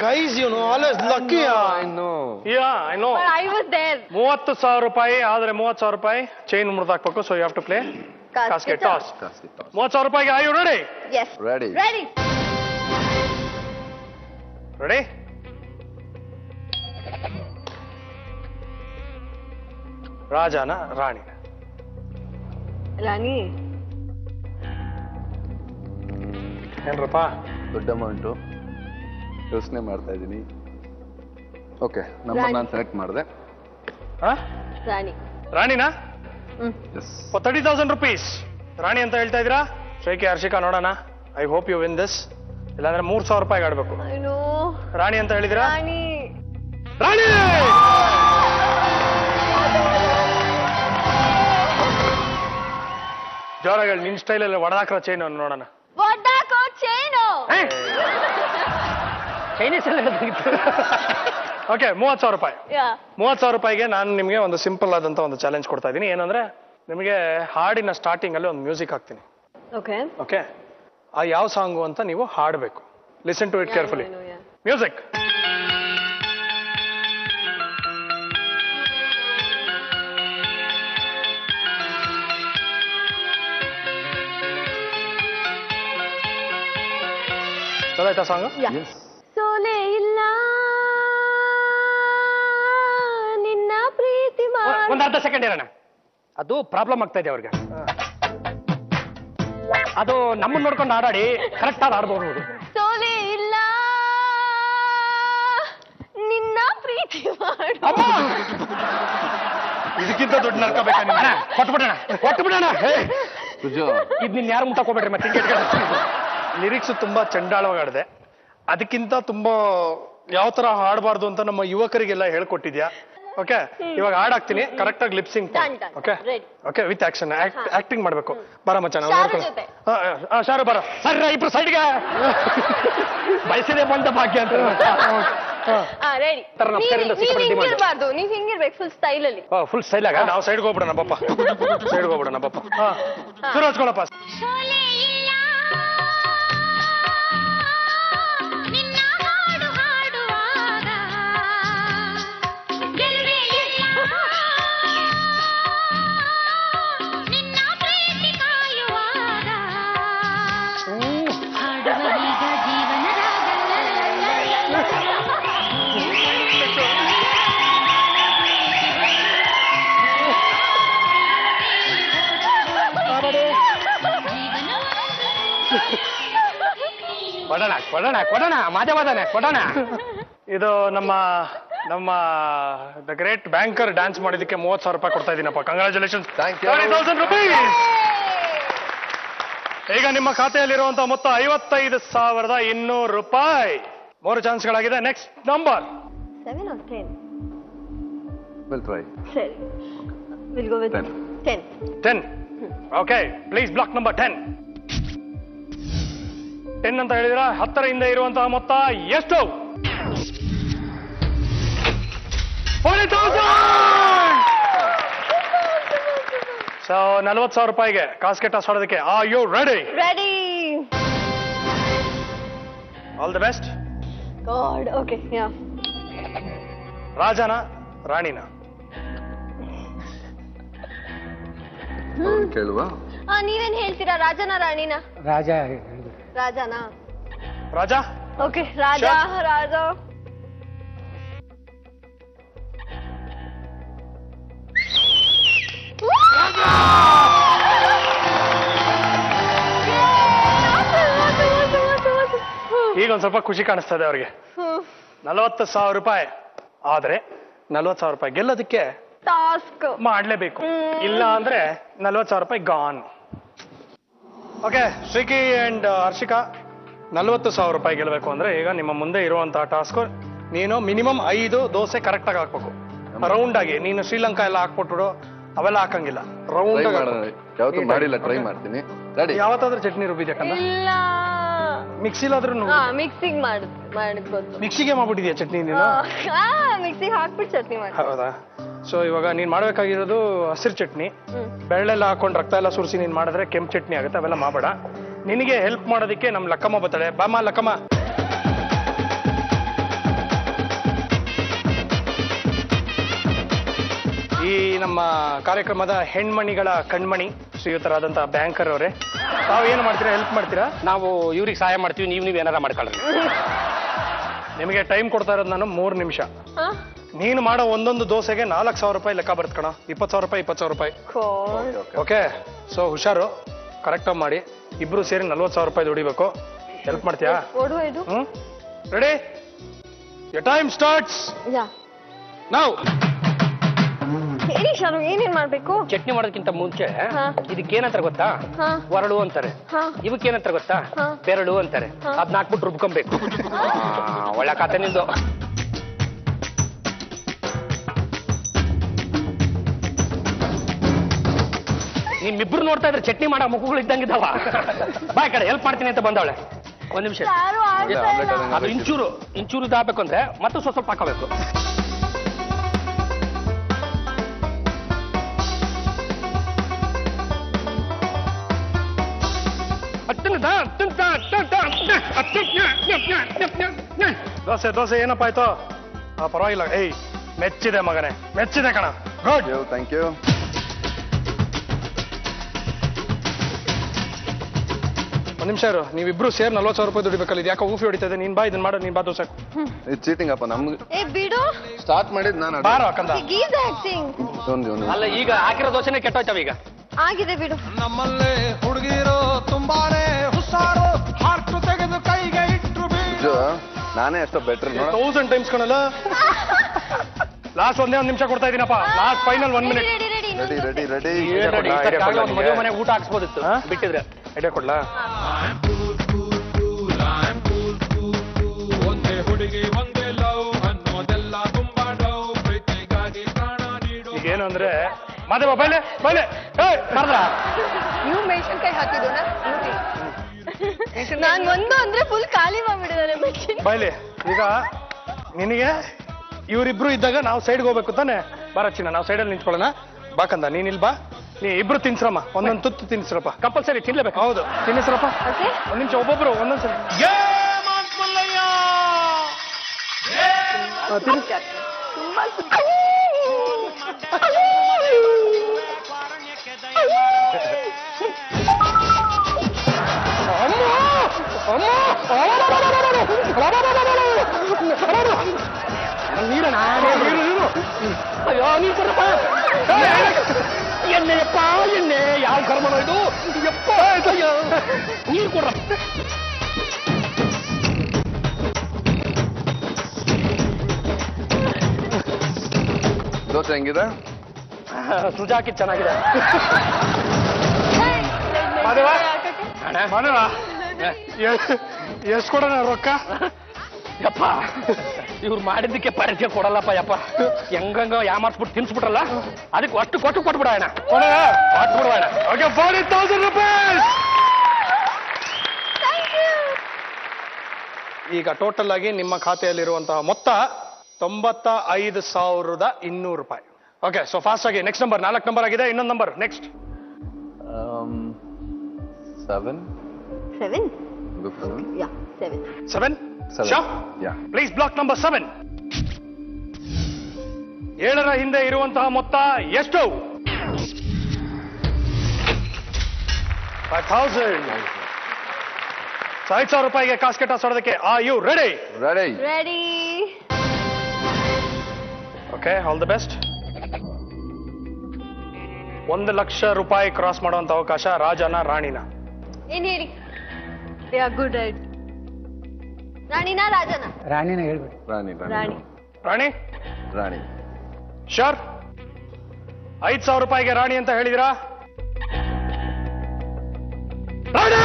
Guys you know always lucky. I know. Yeah I know. But I was there. 30,000 ರೂಪಾಯಿ ಆದ್ರೆ 30,000 ರೂಪಾಯಿ ಚೈನ್ ಮುರಿದಾಕ್ಬೇಕು. So you have to play casket toss. Casket toss. 30,000 ರೂಪಾಯಿಗೆ are you ready? Yes. Ready. Ready. Ready? ರಾಜನ ರಾಣಿ? ರಾಣಿ. ಏನ್ರಪ್ಪ? ದೊಡ್ಡ ಅಮೌಂಟು ಯೋಚನೆ ಮಾಡ್ತಾ ಇದ್ದೀನಿ. ಓಕೆ ನಂಬರ್ ರಾಣಿ. ನಾನು ಸೆಲೆಕ್ಟ್ ಮಾಡಿದೆ. ರಾಣಿ. ರಾಣಿನಾ? ಎಸ್. 30,000 ರೂಪೀಸ್ ರಾಣಿ ಅಂತ ಹೇಳ್ತಾ ಇದ್ದೀರಾ? ಶ್ರೇಖಿ ಹರ್ಷಿಕಾ ನೋಡೋಣ. I hope you win this. ಇಲ್ಲಾಂದ್ರೆ 3,000 ರೂಪಾಯಿಗೆ ಆಡ್ಬೇಕು. I know. ರಾಣಿ ಅಂತ ಹೇಳಿದಿರಾ? ರಾಣಿ. ರಾಣಿ ಜೋರಾಗಿ ನಿನ್ ಸ್ಟೈಲಲ್ಲಿ ಹೊಡೆದಾಕ್ರ ಚೈನ್ ನೋಡೋಣ. ಒಡ್ಡಾಕೋ ಚೈನು. ಚೈನೀಸ್ ಎಲ್ಲ ಓಕೆ 30,000 ರೂಪಾಯಿ. ಯಾ. 30,000 ರೂಪಾಯಿಗೆ ನಾನು ನಿಮಗೆ ಒಂದು ಸಿಂಪಲ್ ಆದಂತ ಒಂದು ಚಾಲೆಂಜ್ ಕೊಡ್ತಾ ಇದ್ದೀನಿ. ಏನಂದ್ರೆ ನಿಮಗೆ ಹಾಡಿನ ಸ್ಟಾರ್ಟಿಂಗ್ ಅಲ್ಲಿ ಒಂದು ಮ್ಯೂಸಿಕ್ ಹಾಕ್ತೀನಿ. ಓಕೆ. ಓಕೆ ಆ ಯಾವ ಸಾಂಗು ಅಂತ ನೀವು ಹಾಡಬೇಕು. Listen to it carefully. Music. ಚಲೋ ಆಯ್ತಾ ಸಾಂಗ್? ಎಸ್. ಸೋಲೆ ಇಲ್ಲ ನಿನ್ನ ಪ್ರೀತಿ ಒಂದು ಅರ್ಧ ಸೆಕೆಂಡ್ ಇರೋಣ. ಅದು ಪ್ರಾಬ್ಲಮ್ ಆಗ್ತಾ ಇದೆ ಅವ್ರಿಗೆ. ಅದು ನಮ್ಮನ್ನ ನೋಡ್ಕೊಂಡು ಆಡಾಡಿ ಕರೆಕ್ಟ್ ಆಗಿ ಆಡ್ಬೋದು. ಸೋಲೆ ಇಲ್ಲ ನಿನ್ನ ಪ್ರೀತಿ ಮಾಡು. ಇದಕ್ಕಿಂತ ದೊಡ್ಡ ನರ್ಕ ಬೇಕಾ ನಿಮ್ಗೆ? ಕೊಟ್ಬಿಡೋಣ. ಸುಜು ಇದು ನಿನ್ನ ಯಾರು ಮುಟ್ಟಕೋಬೇಡ್ರಿ ಮತ್ತೆ. ಲಿರಿಕ್ಸ್ ತುಂಬಾ ಚಂಡಾಳವಾಗಿ ಆಡಿದೆ. ಅದಕ್ಕಿಂತ ತುಂಬಾ ಯಾವ ತರ ಹಾಡಬಾರ್ದು ಅಂತ ನಮ್ಮ ಯುವಕರಿಗೆಲ್ಲ ಹೇಳ್ಕೊಟ್ಟಿದ್ಯಾ. ಓಕೆ ಇವಾಗ ಹಾಡ್ ಹಾಕ್ತೀನಿ ಕರೆಕ್ಟ್ ಆಗಿ lip sync Done, done. Okay Ready. Okay with action acting ಮಾಡ್ಬೇಕು ಬರ ಮಚ್ಚ ನಾವು ಶಾರು ನೋಡ್ಕೊಳ್ಳೋಣ ಜೊತೆ. ಶಾರು ಬರ ಸರ್ ಇಬ್ರು ಸೈಡ್ಗೆ ಬಯಸಿದೆ ಬಂದ ಭಾಗ್ಯ ಅಂತ ರೆಡಿ ತರ ನಮ್ಮ ಕಡೆಯಿಂದ ನೀವ್ super ready ಮಾಡಿ. ಹಿಂಗಿರ್ಬಾರ್ದು ನೀವ್ ಹಿಂಗಿರ್ಬೇಕು ಫುಲ್ ಸ್ಟೈಲ್ ಅಲ್ಲಿ ಫುಲ್ ಸ್ಟೈಲ್ ಆಗ ನಾವು ಸೈಡ್ಗೆ ಹೋಗ್ಬಿಡೋಣ ಬಪ್ಪ ಸೈಡ್ಗೆ ಹೋಗ್ಬಿಡೋಣ ಬಪ್ಪ ಶುರು ಹಚ್ಕೊಳಪ್ಪ ಕೊಡೋಣ ಮಾದೇವಾದನೆ ಕೊಡೋಣ. ಇದು ನಮ್ಮ ದ ಗ್ರೇಟ್ ಬ್ಯಾಂಕರ್ ಡ್ಯಾನ್ಸ್ ಮಾಡಿದಕ್ಕೆ 30,000 ರೂಪಾಯಿ ಕೊಡ್ತಾ ಇದೀನಪ್ಪ ಕಂಗ್ರಾಚುಲೇಷನ್ Thank you. 30,000 rupees. ಈಗ ನಿಮ್ಮ ಖಾತೆಯಲ್ಲಿರುವಂತಹ ಮೊತ್ತ 55,200 ರೂಪಾಯಿ. 3 ಚಾನ್ಸ್ಗಳಾಗಿದೆ. Next number 7 or 10 will try ಸರಿ will go with 10. 10 10. Okay please block number 10 ಅಂತ ಹೇಳಿದ್ರ 10ರಿಂದ ಇರುವಂತಹ ಮೊತ್ತ ಎಷ್ಟು? 40,000. ಸೊ 40,000 ರೂಪಾಯಿಗೆ ಕಾಸ್ಕೆಟ್ ಟಾಸ್ ಆಡೋದಕ್ಕೆ are you ready? Ready all the best. God okay ಯಾ ರಾಜನ ರಾಣಿನ? ಕೇಳುವ ನೀವೇನ್ ಹೇಳ್ತೀರಾ ರಾಜನ ರಾಣಿನ? ರಾಜ ರಾಜನಾ ರಾಜ ಓಕೆ ರಾಜ Sure. ರಾಜ ಈಗ ಒಂದ್ ಸ್ವಲ್ಪ ಖುಷಿ ಕಾಣಿಸ್ತಾ ಇದೆ ಅವ್ರಿಗೆ. 40,000 ರೂಪಾಯಿ ಆದ್ರೆ 40,000 ರೂಪಾಯಿ ಗೆಲ್ಲೋದಕ್ಕೆ ಟಾಸ್ಕ್ ಮಾಡ್ಲೇಬೇಕು. ಇಲ್ಲ ಅಂದ್ರೆ 40,000 ರೂಪಾಯಿ gone. Okay Sriki and Harshika 40,000 ರೂಪಾಯಿ ಗೆಲ್ಲಬೇಕು ಅಂದ್ರೆ ಈಗ ನಿಮ್ಮ ಮುಂದೆ ಇರುವಂತಹ ಟಾಸ್ಕ್ ನೀನು ಮಿನಿಮಮ್ 5 ದೋಸೆ ಕರೆಕ್ಟ್ ಆಗಿ ಹಾಕ್ಬೇಕು. ರೌಂಡ್ ಆಗಿ. ನೀನು ಶ್ರೀಲಂಕಾ ಎಲ್ಲ ಹಾಕ್ಬಿಟ್ಬಿಡು ಅವೆಲ್ಲ ಹಾಕಂಗಿಲ್ಲ. ರೌಂಡ್ ಟ್ರೈ ಮಾಡೋಣ. ಯಾವತ್ತೂ ಮಾಡಿಲ್ಲ, ಟ್ರೈ ಮಾಡ್ತೀನಿ. ರೆಡಿ? ಯಾವತ್ತಾದ್ರೂ ಚಟ್ನಿ ರುಬ್ಬಿದ್ಯಾಕಂದ? ಇಲ್ಲ ಮಿಕ್ಸಿಲಾದ್ರೂ ಮಿಕ್ಸಿಂಗ್ ಗೊತ್ತು ಮಿಕ್ಸಿಗೆ ಮಾಡ್ಬಿಟ್ಟಿದ್ಯಾ ಚಟ್ನಿ ನೀನು? ಮಿಕ್ಸಿಗೆ ಹಾಕ್ಬಿಟ್ಟು ಚಟ್ನಿ ಮಾಡಿ ಹೌದಾ? ಸೊ ಇವಾಗ ನೀನ್ ಮಾಡ್ಬೇಕಾಗಿರೋದು ಹಸಿರು ಚಟ್ನಿ. ಬೆಳ್ಳೆಲ್ಲ ಹಾಕೊಂಡು ರಕ್ತ ಎಲ್ಲ ಸುರಿಸಿ ನೀನ್ ಮಾಡಿದ್ರೆ ಕೆಂಪು ಚಟ್ನಿ ಆಗುತ್ತೆ. ಅವೆಲ್ಲ ಮಾಡಬೇಡ. ನಿನಗೆ ಹೆಲ್ಪ್ ಮಾಡೋದಕ್ಕೆ ನಮ್ ಲಕ್ಕಮ್ಮ ಬರ್ತಾಳೆ. ಬಾಮ ಲಕ್ಕಮ್ಮ. ಈ ನಮ್ಮ ಕಾರ್ಯಕ್ರಮದ ಹೆಣ್ಮಣಿಗಳ ಕಣ್ಮಣಿ ಶ್ರೀಯುತರಾದಂತಹ ಬ್ಯಾಂಕರ್ ಅವರೇ, ತಾವು ಏನು ಮಾಡ್ತೀರಾ? ಹೆಲ್ಪ್ ಮಾಡ್ತೀರಾ? ನಾವು ಇವ್ರಿಗೆ ಸಹಾಯ ಮಾಡ್ತೀವಿ, ನೀವು ಏನಾರ ಮಾಡ್ಕೊಳ್ರಿ. ನಿಮಗೆ ಟೈಮ್ ಕೊಡ್ತಾ ಇರೋದು ನಾನು 3 ನಿಮಿಷ. ನೀನು ಮಾಡೋ ಒಂದೊಂದು ದೋಸೆಗೆ 4,000 ರೂಪಾಯಿ ಲೆಕ್ಕ ಬರ್ತ್ಕಣ. 20,000 ರೂಪಾಯಿ 20,000 ರೂಪಾಯಿ. ಓಕೆ ಸೊ ಹುಷಾರು, ಕರೆಕ್ಟಾಗಿ ಮಾಡಿ. ಇಬ್ರು ಸೇರಿ 40,000 ರೂಪಾಯಿ ದುಡಿಬೇಕು. ಹೆಲ್ಪ್ ಮಾಡ್ತೀಯಾ? Ready? Your time starts now. ಹೇಳಿ ಶಾರು ಏನೇನ್ ಮಾಡ್ಬೇಕು? ಚಟ್ನಿ ಮಾಡೋದಕ್ಕಿಂತ ಮುಂಚೆ ಹಾ. ಇದಕ್ಕೇನಂತಾರೆ ಗೊತ್ತಾ? ಹಾ. ಒರಳು ಅಂತಾರೆ. ಹಾ. ಇವಕ್ಕೇನಂತಾರೆ ಗೊತ್ತಾ? ಹಾ. ಬೆರಳು ಅಂತಾರೆ. ಅದ್ನ ಹಾಕ್ಬಿಟ್ಟು ರುಬ್ಕೊಬೇಕು. ಒಳ್ಳೆ ಕತೆ ನಿಂದು. ನಿಮ್ಮಿಬ್ರು ನೋಡ್ತಾ ಇದ್ರೆ ಚಟ್ನಿ ಮಾಡೋ ಮುಖಗಳು ಇದ್ದಂಗಿದ್ದಾವ. ಬಾ ಈ ಕಡೆ ಹೆಲ್ಪ್ ಮಾಡ್ತೀನಿ ಅಂತ ಬಂದವಳೆ. ಒಂದ್ ನಿಮಿಷ. ಯಾರು ಆಗ್ತಾ ಇಲ್ಲ. ಅದು ಇಂಚೂರು ಇದಾಗಬೇಕು ಅಂದ್ರೆ ಮತ್ತೆ ಸ್ವಲ್ಪ ಹಾಕಬೇಕು. ದೋಸೆ ಏನಪ್ಪ ಆಯ್ತು? ಪರವಾಗಿಲ್ಲ. ಏಯ್ ಮೆಚ್ಚಿದೆ ಮಗನೇ, ಮೆಚ್ಚಿದೆ ಕಣ. ಗುಡ್. Thank you. ಒಂದ್ ನಿಮಿಷ ಇರು. ನೀವಿಬ್ರು ಸೇರಿ 40,000 ರೂಪಾಯಿ ದುಡಿಬೇಕಲ್ಲ. ಇದು ಯಾಕೆ ಊಫಿ ಹೊಡಿತಾ ಇದೆ? ನೀನ್ ಬಾ ಇದನ್ನ ಮಾಡು. ನೀನ್ ಬಾ ದೋಸೆ. ಇದು ಚೀಟಿಂಗ್ ಅಪ್ಪ. ನಮ್ಗೆ ಏ ಬಿಡು ಸ್ಟಾರ್ಟ್ ಮಾಡಿದ್ ನಾನು. ಬಾರೋ ಅಕ್ಕಂದ. ಈಸ್ ಆಕ್ಟಿಂಗ್ ಅಲ್ಲ ಈಗ ಹಾಕಿರೋ ದೋಸೆನೆ ಕೆಟ್ಟೋಯ್ತವ ಈಗ. ಆಗಿದೆ ಬಿಡು. ನಮ್ಮಲ್ಲೇ ಹುಡುಗಿರೋ ತುಂಬಾನೇ ಹುಷಾರು, ಹಾರ್ಟ್ ತೆಗೆದು ಕೈಗೆ ಇಟ್ರು ನಾನೇ ಎಷ್ಟೋ ಬೆಟರ್. 1000 ಟೈಮ್ಸ್ ಕಣಲ್ಲ. ಲಾಸ್ಟ್ ಒಂದೇ 1 ನಿಮಿಷ ಕೊಡ್ತಾ ಇದೀನಪ್ಪ. Last final 1 minute. Ready ready. ಮದುವೆ ಮನೆ ಊಟ ಹಾಕ್ಸ್ಬೋದಿತ್ತು ಬಿಟ್ಟಿದ್ರೆ. ಐಡಿಯಾ ಕೊಡ್ಲಾ? ಒಂದೇ ಹುಡುಗಿ ಒಂದೇ ಲವ್ ಅನ್ನೋದೆಲ್ಲ ತುಂಬಾ ಡೌ, ಪ್ರೀತಿಗಾಗಿ ಏನು ಅಂದ್ರೆ ಮಾದೇವ ಬೈಲೆ ಬೈಲೆ ಬರ್ದ ನೀವು ಮೆಣಸಿನ್ಕಾಯಿ ಹಾಕಿದೋಣ ನಾನ್ ಒಂದು ಅಂದ್ರೆ ಫುಲ್ ಖಾಲಿ ಮಾಡ್ಬಿಟ್ಟಿದ್ದಾರೆ ಮೆಣಸಿನ್. ಬೈಲೆ ಈಗ ನಿನಗೆ ಇವರಿಬ್ರು ಇದ್ದಾಗ ನಾವು ಸೈಡ್ಗೆ ಹೋಗ್ಬೇಕು ತಾನೆ. ಬಾರ ಚಿನ್ನ, ನಾವು ಸೈಡಲ್ಲಿ ನಿಂತ್ಕೊಳ್ಳೋಣ. ಬಾಕಂದ ನೀನ್ ಇಲ್ಲಿ ಬಾ, ನೀ ಇಬ್ರು ತಿನ್ಸ್ರಮ್ಮ, ಒಂದೊಂದು ತುತ್ತು ತಿನ್ಸ್ರಪ್ಪ. ಕಂಪಲ್ಸರಿ ತಿನ್ಲೇಬೇಕು. ಹೌದು, ತಿನ್ನಿಸ್ರಪ್ಪ. Okay. ಒಂದ್ ನಿಮಿಷ, ಒಬ್ಬೊಬ್ರು ಒಂದೊಂದ್ಸರಿ. ತುಂಬಾ ಎಣ್ಣೆಯಪ್ಪ ಎಣ್ಣೆ, ಯಾವ ಕರ್ಮನೋ ಇದು ಯಪ್ಪ. ನೀರು ಕೊಡ್ರ. ದೋಸೆ ಹೆಂಗಿದೆ? ಸುಜಾಕಿ ಚೆನ್ನಾಗಿದೆ. ಮಾದೇವ ಅಣ್ಣ, ಮಾದೇವ ಎಷ್ಟು ಕೊಡೋಣ ರೊಕ್ಕ? ಯಪ್ಪ ಇವ್ರು ಮಾಡಿದ್ದಕ್ಕೆ ಪರಿಚಯ ಕೊಡಲ್ಲಪ್ಪ ಯಪ್ಪ. ಹೆಂಗಂಗ ಯಾಮಾರ್ಸ್ಬಿಟ್ಟು ತಿನ್ಸ್ಬಿಟ್ರಲ್ಲ, ಅದಕ್ಕೆ ಅಷ್ಟು ಕೊಟ್ಬಿಡ ಅಣ್ಣ. ಕೊಟ್ಬಿಡುವ ಅಣ್ಣ. ಓಕೆ, 40,000 ರೂಪಾಯಿ. ಈಗ ಟೋಟಲ್ ಆಗಿ ನಿಮ್ಮ ಖಾತೆಯಲ್ಲಿರುವಂತಹ ಮೊತ್ತ 95,200 ರೂಪಾಯಿ. ಓಕೆ, ಸೊ ಫಾಸ್ಟ್ ಆಗಿ ನೆಕ್ಸ್ಟ್ ನಂಬರ್ 4 ನಂಬರ್ ಆಗಿದೆ. ಇನ್ನೊಂದು number next 7. 7. Good for me. Yeah, 7. 7. Seven. Yeah. Please block number 7. 7ರ ಹಿಂದೆ ಇರುವಂತಹ ಮೊತ್ತ ಎಷ್ಟು? 5,000. 5,000 ರೂಪಾಯಿಗೆ ಕಾಸ್ಕೆಟ್ ಆಡೋದಕ್ಕೆ are you ready? Ready. Ready. Okay, all the best. 1,00,000 ರೂಪಾಯಿ ಕ್ರಾಸ್ ಮಾಡುವಂತ ಅವಕಾಶ. ರಾಜನ ರಾಣಿನ? ಏನ್ ಹೇಳಿ? ಯಾ, ಗುಡ್ ರೈಟ್. ರಾಣಿನಾ ರಾಜನ? ರಾಣಿನ ಹೇಳ್ಬಿಡಿ. ರಾಣಿ. ರಾಣಿ. ರಾಣಿ ರಾಣಿ. ಶೋರ್? 5,000 ರೂಪಾಯಿಗೆ ರಾಣಿ ಅಂತ ಹೇಳಿದಿರಾ? ರಾಣಿ!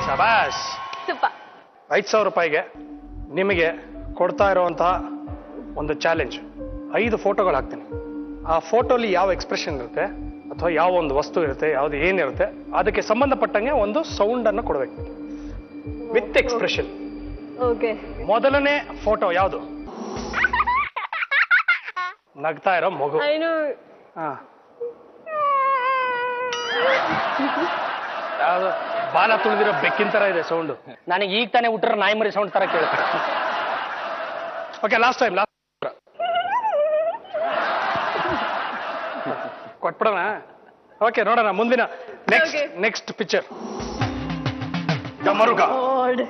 ಶಬಾಷ್. ಸೂಪರ್. 5,000 ರೂಪಾಯಿಗೆ ನಿಮಗೆ ಕೊಡ್ತಾ ಇರುವಂತಹ ಒಂದು ಚಾಲೆಂಜ್. 5 ಫೋಟೋಗಳು ಹಾಕ್ತೀನಿ. ಆ ಫೋಟೋಲಿ ಯಾವ ಎಕ್ಸ್ಪ್ರೆಷನ್ ಇರುತ್ತೆ ಅಥವಾ ಯಾವ ಒಂದು ವಸ್ತು ಇರುತ್ತೆ, ಯಾವ್ದು ಏನಿರುತ್ತೆ, ಅದಕ್ಕೆ ಸಂಬಂಧಪಟ್ಟಂಗೆ ಒಂದು ಸೌಂಡ್ ಅನ್ನು ಕೊಡಬೇಕು ವಿತ್ ಎಕ್ಸ್ಪ್ರೆಷನ್. ಓಕೆ. ಮೊದಲನೇ ಫೋಟೋ ಯಾವುದು? ನಗ್ತಾ ಇರೋ ಮಗು. ಐನು. ಹಾ, ಯಾವ್ದು? ಬಾಲ ತುಳಿದಿರೋ ಬೆಕ್ಕಿನ ತರ ಇದೆ ಸೌಂಡ್. ನನಗೆ ಈಗ ತಾನೇ ಹುಟ್ಟರ ನಾಯಿ ಮರಿ ಸೌಂಡ್ ತರ ಕೇಳುತ್ತೆ. ಓಕೆ, ಲಾಸ್ಟ್ ಟೈಮ್ ಕೊಟ್ಬಿಡೋಣ. ಓಕೆ, ನೋಡೋಣ ಮುಂದಿನ ನೆಕ್ಸ್ಟ್ Okay. Next picture. ಡಮರುಗ.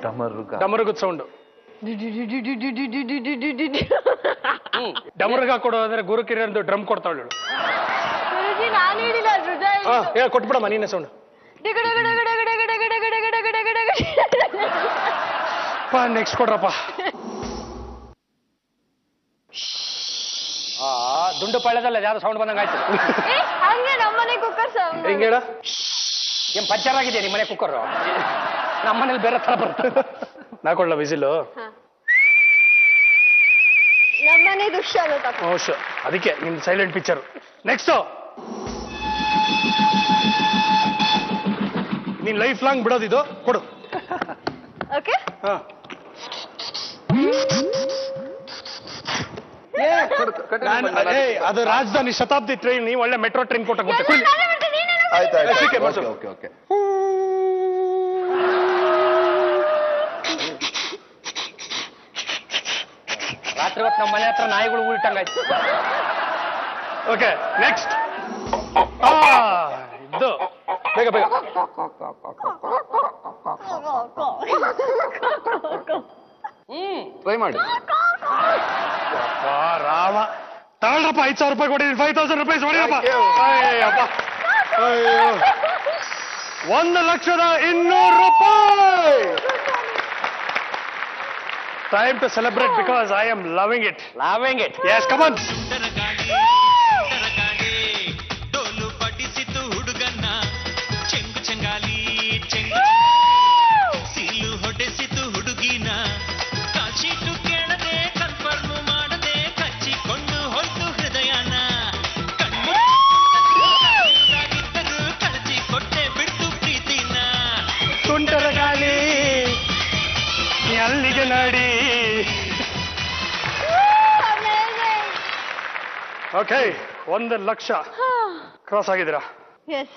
ಟಮರುಗ. ಡಮರುಗದ ಸೌಂಡ್. ಡಮರುಗ ಕೊಡೋದಾದ್ರೆ ಗುರುಕಿರಂದು ಡ್ರಮ್ ಕೊಡ್ತಾಳು. ಗುರುಜಿ ನಾನು ಹೇಳಿಲ್ಲ, ರುಜಾ ಹೇಳ ಕೊಟ್ಬಿಡಮ್ಮ ನೀನೆ ಸೌಂಡ್. ನೆಕ್ಸ್ಟ್ ಕೊಡ್ರಪ್ಪ. ದುಂಡು ಪಳ್ಯದಲ್ಲ ಯಾವ್ದು ಸೌಂಡ್ ಬಂದಂಗ ಆಯ್ತು. ಹಂಗೆ ನಮ್ಮನೆ ಕುಕ್ಕರ್ ಸೌಂಡ್. ಹೆಂಗ ಹೇಳ? ಏನ್ ಪಂಚರ್ ಆಗಿದೆ ನಿಮ್ಮನೆ ಕುಕ್ಕರ್? ನಮ್ಮನೇಲಿ ಬೇರೆ ತರ ಬರ್ತದೆ. ನಾ ಕೊಡ್ಲ ವಿಸಿಲು? ನಮ್ಮನೆ ದುಶ್ಯಾಲ ತಪ್ಪ. ಅದಕ್ಕೆ ನಿಮ್ದು ಸೈಲೆಂಟ್ ಪಿಕ್ಚರ್. ನೆಕ್ಸ್ಟ್ ನೀನ್ ಲೈಫ್ ಲಾಂಗ್ ಬಿಡೋದಿದು ಕೊಡು. ಓಕೆ. ಹಾ, ಅದು ರಾಜಧಾನಿ ಶತಾಬ್ದಿ ಟ್ರೈನ್. ನೀವು ಒಳ್ಳೆ ಮೆಟ್ರೋ ಟ್ರೈನ್ ಕೊಟ್ಟ ಆಯ್ತು. ಓಕೆ. ರಾತ್ರಿ ಹೊತ್ತು ನಮ್ಮ ಮನೆ ಹತ್ರ ನಾಯಿಗಳು ಉಲ್ಟಂಗಾಯ್ತು. ಓಕೆ, ನೆಕ್ಸ್ಟ್ ಇದು ಬೇಗ ಬೇಗ. ಟ್ರೈ ಮಾಡಿ. ರಾಮ, ತಗೊಳ್ರಪ್ಪ. 5,000 ರೂಪಾಯಿ ಕೊಟ್ಟಿದ್ದೀನಿ. 5,000 ರೂಪಾಯಿ ಹೊಡಿಯಪ್ಪ. ಅಯ್ಯಪ್ಪ, ಅಯ್ಯೋ. 1,200,000 ರೂಪಾಯಿ. Time to celebrate because I am loving it. Loving it. Yes, come on. ಡೋಲು ಪಡಿಸಿತು ಹುಡುಗನ್ನ, ಚೆಂಗು ಚೆಂಗಾಲಿ ಚೆಂಗು ಸೀಲು ಹೊಡೆಸಿತು ಹುಡುಗಿನ, ಕಾಶಿಟ್ಟು ಕೇಳದೆ ನಡಿ. ಓಕೆ, 1 ಲಕ್ಷ ಕ್ರಾಸ್ ಆಗಿದ್ದೀರಾ. ಎಸ್.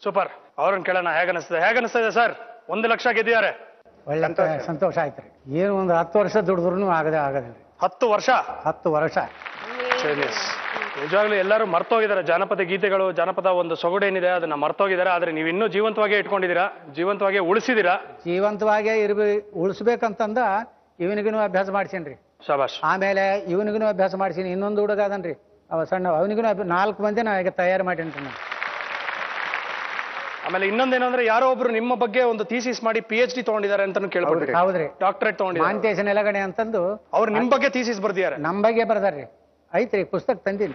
ಸೂಪರ್. ಅವ್ರನ್ನ ಕೇಳೋಣ, ಹೇಗನ್ನಿಸ್ತಿದೆ ಸರ್? 1 ಲಕ್ಷ ಗೆದ್ದಿದ್ದಾರೆ. ಒಳ್ಳೆ ಸಂತೋಷ ಆಯ್ತು ರೀ. ಏನು ಒಂದು 10 ವರ್ಷ ದುಡಿದ್ರು ಆಗದಿಲ್ಲ. 10 ವರ್ಷ 10 ವರ್ಷ. ನಿಜವಾಗ್ಲೂ ಎಲ್ಲರೂ ಮರ್ತೋಗಿದ್ದಾರೆ. ಜಾನಪದ ಗೀತೆಗಳು, ಜಾನಪದ ಒಂದು ಸೊಗಡೇನಿದೆ ಅದನ್ನ ಮರ್ತೋಗಿದ್ದಾರೆ. ಆದ್ರೆ ನೀವು ಇನ್ನೂ ಜೀವಂತವಾಗೇ ಇಟ್ಕೊಂಡಿದ್ದೀರಾ, ಜೀವಂತವಾಗೇ ಉಳಿಸಿದ್ದೀರಾ. ಜೀವಂತವಾಗೇ ಉಳಿಸ್ಬೇಕಂತಂದ ಇವನಿಗೂ ಅಭ್ಯಾಸ ಮಾಡ್ಸೀನ್ರಿ. ಶಾಬಾಷ್. ಆಮೇಲೆ ಇವನಿಗೂ ಅಭ್ಯಾಸ ಮಾಡ್ಸೀನಿ. ಇನ್ನೊಂದು ಹುಡುಗ ಅದನ್ರಿ, ಅವ ಸಣ್ಣ, ಅವನಿಗೂ 4 ಮಂದಿ ನಾ ಈಗ ತಯಾರು ಮಾಡೀನಿ ನಾನು. ಆಮೇಲೆ ಇನ್ನೊಂದೇನಂದ್ರೆ ಯಾರೋ ಒಬ್ರು ನಿಮ್ಮ ಬಗ್ಗೆ ಒಂದು ಥೀಸಿಸ್ ಮಾಡಿ PhD ತಗೊಂಡಿದ್ದಾರೆ ಅಂತಾನು ಕೇಳ್ಬಿಟ್ರಿ. ಹೌದ್ರಿ, ಡಾಕ್ಟರೇಟ್ ತಗೊಂಡಿದ್ದಾರೆ. ಮಾಂತೇಶ ನೆಲಗಣೆ ಅಂತಂದು ಅವ್ರು ನಿಮ್ ಬಗ್ಗೆ ಥೀಸಿಸ್ ಬರ್ದಿದ್ದಾರೆ. ನಮ್ಮ ಬಗ್ಗೆ ಬರ್ದಾರ್ರಿ. ಐತ್ರಿ, ಪುಸ್ತಕ ತಂದೀನಿ.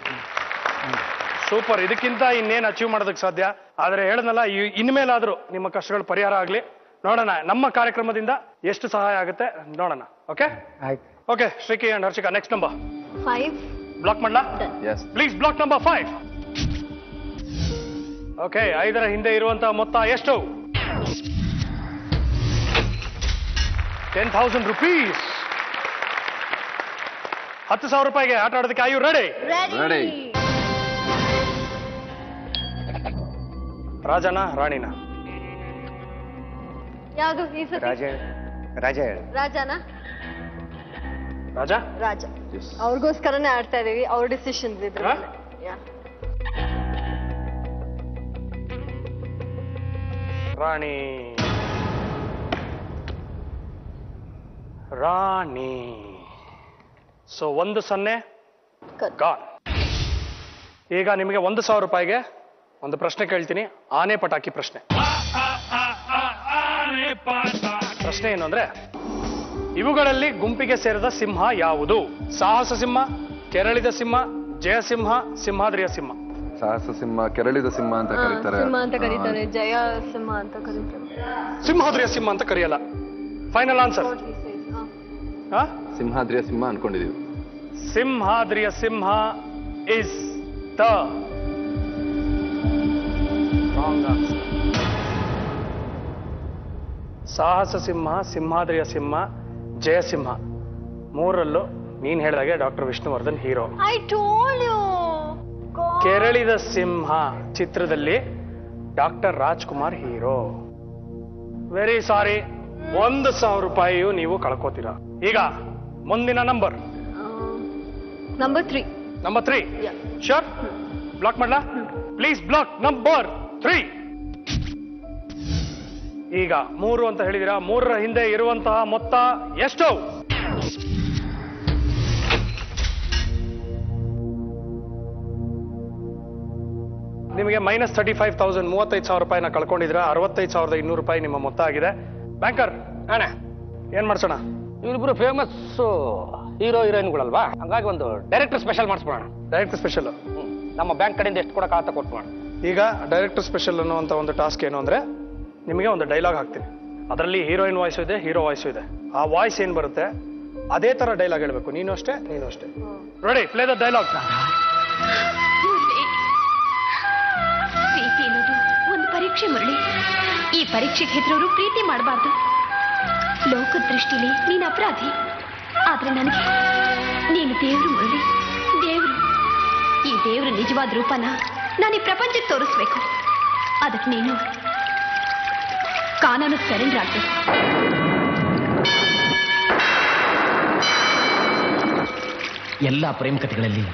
ಸೂಪರ್. ಇದಕ್ಕಿಂತ ಇನ್ನೇನು ಅಚೀವ್ ಮಾಡೋದಕ್ಕೆ ಸಾಧ್ಯ. ಆದ್ರೆ ಹೇಳದ್ನಲ್ಲ, ಇನ್ಮೇಲಾದ್ರೂ ನಿಮ್ಮ ಕಷ್ಟಗಳು ಪರಿಹಾರ ಆಗ್ಲಿ. ನೋಡೋಣ ನಮ್ಮ ಕಾರ್ಯಕ್ರಮದಿಂದ ಎಷ್ಟು ಸಹಾಯ ಆಗುತ್ತೆ ನೋಡೋಣ. ಓಕೆ ಆಯ್ತು. Okay, Sriki and Harshika, next number 5. Block ಮಾಡ್ಲಾ? Yes. Please block number 5. Okay, 5ರ ಹಿಂದೆ ಇರುವಂತಹ ಮೊತ್ತ ಎಷ್ಟು? 10,000 rupees. 10,000 ರೂಪಾಯಿಗೆ ಆಟ ಆಡೋದಕ್ಕೆ ಆಯು ರೆಡಿ? Ready. ರಾಜನ ರಾಣಿನ? ಯಾವುದು ಈ ಸತಿ? ರಾಜನಾ? ರಾಜ. ರಾಜ. ಅವ್ರಿಗೋಸ್ಕರನೇ ಆಡ್ತಾ ಇದೀವಿ. ಅವ್ರ ಡಿಸಿಷನ್ಸ್ ಇದ್ರ ಹಾ? ರಾಣಿ. ರಾಣಿ. So 1-0 gone. ಈಗ ನಿಮಗೆ 1,000 ರೂಪಾಯಿಗೆ ಒಂದು ಪ್ರಶ್ನೆ ಕೇಳ್ತೀನಿ. ಆನೆ ಪಟಾಕಿ ಪ್ರಶ್ನೆ. ಪ್ರಶ್ನೆ ಏನು ಅಂದ್ರೆ, ಇವುಗಳಲ್ಲಿ ಗುಂಪಿಗೆ ಸೇರಿದ ಸಿಂಹ ಯಾವುದು? ಸಾಹಸ ಸಿಂಹ, ಕೆರಳಿದ ಸಿಂಹ, ಜಯಸಿಂಹ, ಸಿಂಹಾದ್ರಿಯ ಸಿಂಹ. ಸಾಹಸ ಸಿಂಹ, ಕೆರಳಿದ ಸಿಂಹ ಅಂತ ಕರೀತಾರೆ. ಸಿಂಹ ಅಂತ ಕರೀತಾರೆ, ಜಯ ಸಿಂಹ ಅಂತ ಕರೀತಾರೆ. ಸಿಂಹಾದ್ರಿಯ ಸಿಂಹ ಅಂತ ಕರೆಯಲ್ಲ. Final answer? ಸಿಂಹಾದ್ರಿಯ ಸಿಂಹ ಅನ್ಕೊಂಡಿದೀವಿ. Simhadriya Simha is the wrong answer. Sahasa Simha, Simhadriya Simha, Jayasimha, 3ರಲ್ಲೂ ನೀನ್ ಹೇಳಿದಾಗೆ doctor Vishnuvardhan hero. I told you. Keralida Simha ಚಿತ್ರದಲ್ಲಿ doctor Rajkumar hero. Very sorry, 1,000 ರೂಪಾಯಿಯು ನೀವು ಕಳ್ಕೋತೀರಾ. ಈಗ ಮುಂದಿನ number number 3. Number 3. Sure? Block ಮಾಡ್ಲಾ? Please block number 3. ಈಗ 3 ಅಂತ ಹೇಳಿದಿರಾ. 3ರ ಹಿಂದೆ ಇರುವಂತಹ ಮೊತ್ತ ಎಷ್ಟು? ನಿಮಗೆ -35,000, 35,000 ರೂಪಾಯಿನ ಕಳ್ಕೊಂಡಿದ್ರ. 65,200 ರೂಪಾಯಿ ನಿಮ್ಮ ಮೊತ್ತ ಆಗಿದೆ. ಬ್ಯಾಂಕರ್ ಅಣ್ಣ, ಏನ್ ಮಾಡ್ಸೋಣ? ಇವರಿಬ್ರು ಫೇಮಸ್ ಹೀರೋ ಹೀರೋಯಿನ್ಗಳಲ್ವಾ, ಹಂಗಾಗಿ ಒಂದು ಡೈರೆಕ್ಟರ್ ಸ್ಪೆಷಲ್ ಮಾಡಿಸ್ಬೋಣ. ಡೈರೆಕ್ಟರ್ ಸ್ಪೆಷಲ್ ನಮ್ಮ ಬ್ಯಾಂಕ್ ಕಡೆಯಿಂದ ಎಷ್ಟು ಕೊಡಕ್ಕೆ ಆತ ಕೊಟ್ಟು ಮಾಡೋಣ. ಈಗ ಡೈರೆಕ್ಟರ್ ಸ್ಪೆಷಲ್ ಅನ್ನುವಂಥ ಒಂದು ಟಾಸ್ಕ್ ಏನು ಅಂದ್ರೆ, ನಿಮಗೆ ಒಂದು ಡೈಲಾಗ್ ಹಾಕ್ತೀನಿ. ಅದರಲ್ಲಿ ಹೀರೋಯಿನ್ ವಾಯ್ಸು ಇದೆ, ಹೀರೋ ವಾಯ್ಸು ಇದೆ. ಆ ವಾಯ್ಸ್ ಏನ್ ಬರುತ್ತೆ ಅದೇ ತರ ಡೈಲಾಗ್ ಹೇಳ್ಬೇಕು. ನೀನು ಅಷ್ಟೇ, ನೀನು ಅಷ್ಟೇ. ರೆಡಿ? Play the dialogue. ಪ್ರೀತಿ ಅನ್ನೋದು ಒಂದು ಪರೀಕ್ಷೆ ಮುರಳಿ. ಈ ಪರೀಕ್ಷೆಗೆ ಹೆದರೋರು ಪ್ರೀತಿ ಮಾಡಬಾರ್ದು. ಲೋಕದ ದೃಷ್ಟಿಲಿ ನೀನು ಅಪರಾಧಿ, ಆದ್ರೆ ನನಗೆ ನೀನು ದೇವ್ರು ಮುರಳಿ, ದೇವ್ರು. ಈ ದೇವ್ರ ನಿಜವಾದ ರೂಪನ ನಾನು ಈ ಪ್ರಪಂಚಕ್ಕೆ ತೋರಿಸ್ಬೇಕು. ಅದಕ್ಕೆ ನೀನು ಕಾನೂನು ಸರೆಂಡರ್ ಆಗ್ಬೇಕು. ಎಲ್ಲ ಪ್ರೇಮ ಕಥೆಗಳಲ್ಲಿ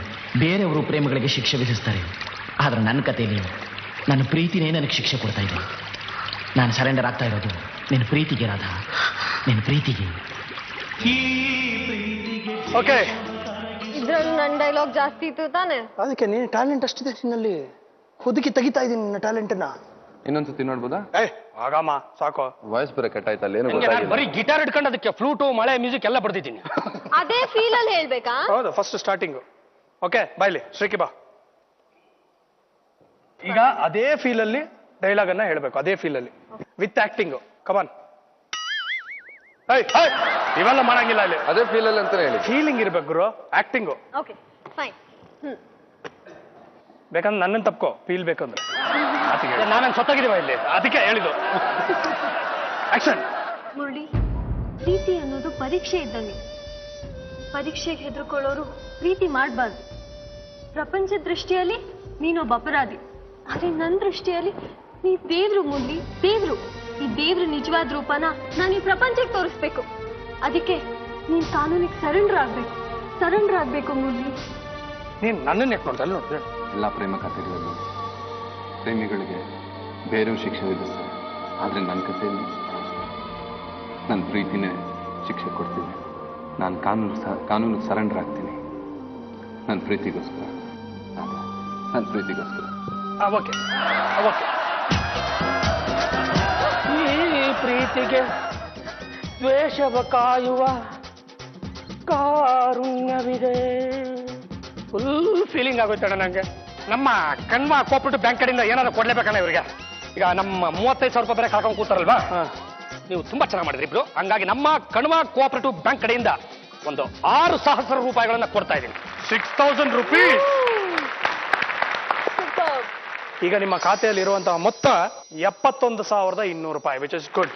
ಬೇರೆಯವರು ಪ್ರೇಮಗಳಿಗೆ ಶಿಕ್ಷೆ ವಿಧಿಸ್ತಾರೆ, ಆದ್ರೆ ನನ್ನ ಕಥೆಯಲ್ಲಿ ನನ್ನ ಪ್ರೀತಿನೇ ನನಗೆ ಶಿಕ್ಷೆ ಕೊಡ್ತಾ ಇದೆ. ನಾನು ಸರೆಂಡರ್ ಆಗ್ತಾ ಇರೋದು ನಿನ್ನ ಪ್ರೀತಿಗೆ ರಾಧಾ, ನಿನ್ನ ಪ್ರೀತಿಗೆ. ಓಕೆ, ಇದ್ರಲ್ಲಿ ನನ್ನ ಡೈಲಾಗ್ ಜಾಸ್ತಿ ಇತ್ತು ತಾನೆ? ಅದಕ್ಕೆ ನೀನು ಟ್ಯಾಲೆಂಟ್ ಅಷ್ಟಿದೆ ನಿನ್ನಲ್ಲಿ, ಹುದುಕಿ ತೆಗಿತಾ ಇದ್ದೀನಿ ನಿನ್ನ ಟ್ಯಾಲೆಂಟ್ನ. ಇನ್ನೊಂದ್ಸತಿ ನೋಡ್ಬೋದಾ? ಆಗಮ್ಮ ಸಾಕು. ವಾಯ್ಸ್ ಬರ ಕಟ್ಟಾಯ್ತಲ್ಲ, ಏನು ನಾನು ಗೊತ್ತಾಗಿಲ್ಲ. ಬರೀ ಗಿಟಾರ್ ಇಟ್ಕೊಂಡು ಅದಕ್ಕೆ ಫ್ಲೂಟು, ಮಳೆ, ಮ್ಯೂಸಿಕ್ ಎಲ್ಲ ಬರ್ದಿದ್ದೀನಿ. ಅದೇ ಫೀಲ್ ಅಲ್ಲಿ ಹೇಳ್ಬೇಕಾ? ಹೌದು, ಫಸ್ಟ್ ಸ್ಟಾರ್ಟಿಂಗ್. ಓಕೆ, ಬಾಯ್ಲಿ ಶ್ರೀಕಿ ಬಾ. ಈಗ ಅದೇ ಫೀಲ್ ಅಲ್ಲಿ ಡೈಲಾಗ್ ಅನ್ನ ಹೇಳ್ಬೇಕು, ಅದೇ ಫೀಲ್ ಅಲ್ಲಿ ವಿತ್ ಆಕ್ಟಿಂಗ್. ಕಮಾನ್. ಇವೆಲ್ಲ ಮಾಡಂಗಿಲ್ಲ ಇಲ್ಲಿ. ಅದೇ ಫೀಲ್ ಅಲ್ಲಿ ಅಂತಾನೆ ಹೇಳಿ. ಫೀಲಿಂಗ್ ಇರ್ಬೇಕು ಗುರು, ಆಕ್ಟಿಂಗ್. Okay fine. ಬೇಕಂದ್ರೆ ನನ್ನನ್ನು ತಪ್ಕೋ, ಫೀಲ್ ಬೇಕಂದ್ರೆ. ನಾನು ಸತ್ತೋಗಿದ್ದೀವ ಇಲ್ಲಿ, ಅದಕ್ಕೆ ಹೇಳಿದ್ದು. ಆಕ್ಷನ್. ಮುರಳಿ, ಪ್ರೀತಿ ಅನ್ನೋದು ಪರೀಕ್ಷೆ ಇದ್ದಂಗೆ. ಪರೀಕ್ಷೆಗೆ ಹೆದರ್ಕೊಳ್ಳೋರು ಪ್ರೀತಿ ಮಾಡಬಾರ್ದು. ಪ್ರಪಂಚದ ದೃಷ್ಟಿಯಲ್ಲಿ ನೀನೊಬ್ಬ ಅಪರಾಧಿ, ಆದ್ರೆ ನನ್ನ ದೃಷ್ಟಿಯಲ್ಲಿ ನೀ ದೇವ್ರು ಮುರಳಿ, ದೇವ್ರು. ಈ ದೇವ್ರ ನಿಜವಾದ ರೂಪನ ನಾನು ಈ ಪ್ರಪಂಚಕ್ಕೆ ತೋರಿಸ್ಬೇಕು. ಅದಕ್ಕೆ ನೀನ್ ಕಾನೂನಿಗೆ ಸರೆಂಡರ್ ಆಗ್ಬೇಕು ಮುರಳಿ. ನೀನ್ ನನ್ನನ್ನ ಯಾಕೆ ನೋಡ್ತಾ ನೋಡ್ರಿ? ಎಲ್ಲ ಪ್ರೇಮ ಕಥೆಗಳಲ್ಲೂ ಪ್ರೇಮಿಗಳಿಗೆ ಬೇರೆಯವ್ರು ಶಿಕ್ಷೆ ವಿಧಿಸ್ತಾರೆ, ಆದರೆ ನನ್ನ ಕಥೆಯಲ್ಲಿ ನನ್ನ ಪ್ರೀತಿನೇ ಶಿಕ್ಷೆ ಕೊಡ್ತೀನಿ. ನಾನು ಕಾನೂನಿಗೆ ಸರೆಂಡರ್ ಆಗ್ತೀನಿ ನನ್ನ ಪ್ರೀತಿಗೋಸ್ಕರ. ನನ್ನ ಪ್ರೀತಿಗೋಸ್ಕರ. Okay okay. ಈ ಪ್ರೀತಿಗೆ ದ್ವೇಷವ ಕಾಯುವ ಕಾರುಣ್ಯವಿದೆ. ಫುಲ್ ಫೀಲಿಂಗ್ ಆಗೋಯ್ತಣ್ಣ ನಂಗೆ. ನಮ್ಮ ಕಣ್ವ ಕೋಆಪರೇಟಿವ್ ಬ್ಯಾಂಕ್ ಕಡೆಯಿಂದ ಏನಾದ್ರು ಕೊಡ್ಲೇಬೇಕಣ್ಣ ಇವರಿಗೆ. ಈಗ ನಮ್ಮ 35,000 ರೂಪಾಯಿ ಬೇರೆ ಕಳ್ಕೊಂಡು ಕೂತಾರಲ್ವಾ, ನೀವು ತುಂಬಾ ಚೆನ್ನಾಗಿ ಮಾಡಿದ್ರಿ ಇಬ್ರು. ಹಂಗಾಗಿ ನಮ್ಮ ಕಣ್ವ ಕೋಆಪರೇಟಿವ್ ಬ್ಯಾಂಕ್ ಕಡೆಯಿಂದ ಒಂದು 6,000 ರೂಪಾಯಿಗಳನ್ನ ಕೊಡ್ತಾ ಇದ್ದೀನಿ. 6,000 rupees. ಈಗ ನಿಮ್ಮ ಖಾತೆಯಲ್ಲಿ ಇರುವಂತಹ ಮೊತ್ತ 71,200 ರೂಪಾಯಿ, which is good.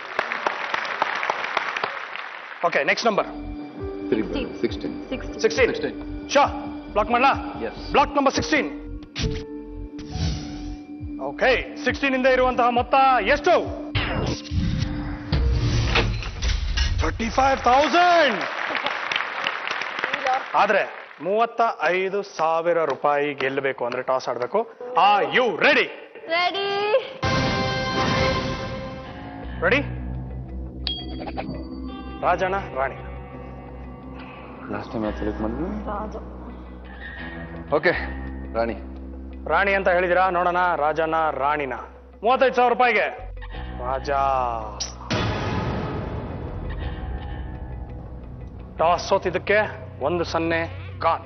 Okay, next number 16. ಶಾ ಬ್ಲಾಕ್ ಮಾಡ್ಲಾ? Block number 16. ಓಕೆ, 16 ಇಂದ ಇರುವಂತಹ ಮೊತ್ತ ಎಷ್ಟು? 35,000. ಆದ್ರೆ 35,000 ರೂಪಾಯಿ ಗೆಲ್ಲಬೇಕು ಅಂದ್ರೆ ಟಾಸ್ ಆಡ್ಬೇಕು. Are you ready? ರೆಡಿ? ರಾಜಣ್ಣ, ರಾಣಿ. ಲಾಸ್ಟ್ ಟೈಮ್ ಸೆಲೆಕ್ಟ್ ಮಾಡಿದ್ವಿ. ಓಕೆ, ರಾಣಿ. ರಾಣಿ ಅಂತ ಹೇಳಿದಿರಾ? ನೋಡೋಣ, ರಾಜನ ರಾಣಿನ. 35,000 ರೂಪಾಯಿಗೆ ರಾಜ. Toss ಸೋತಿದ್ದಕ್ಕೆ 1-0 gone.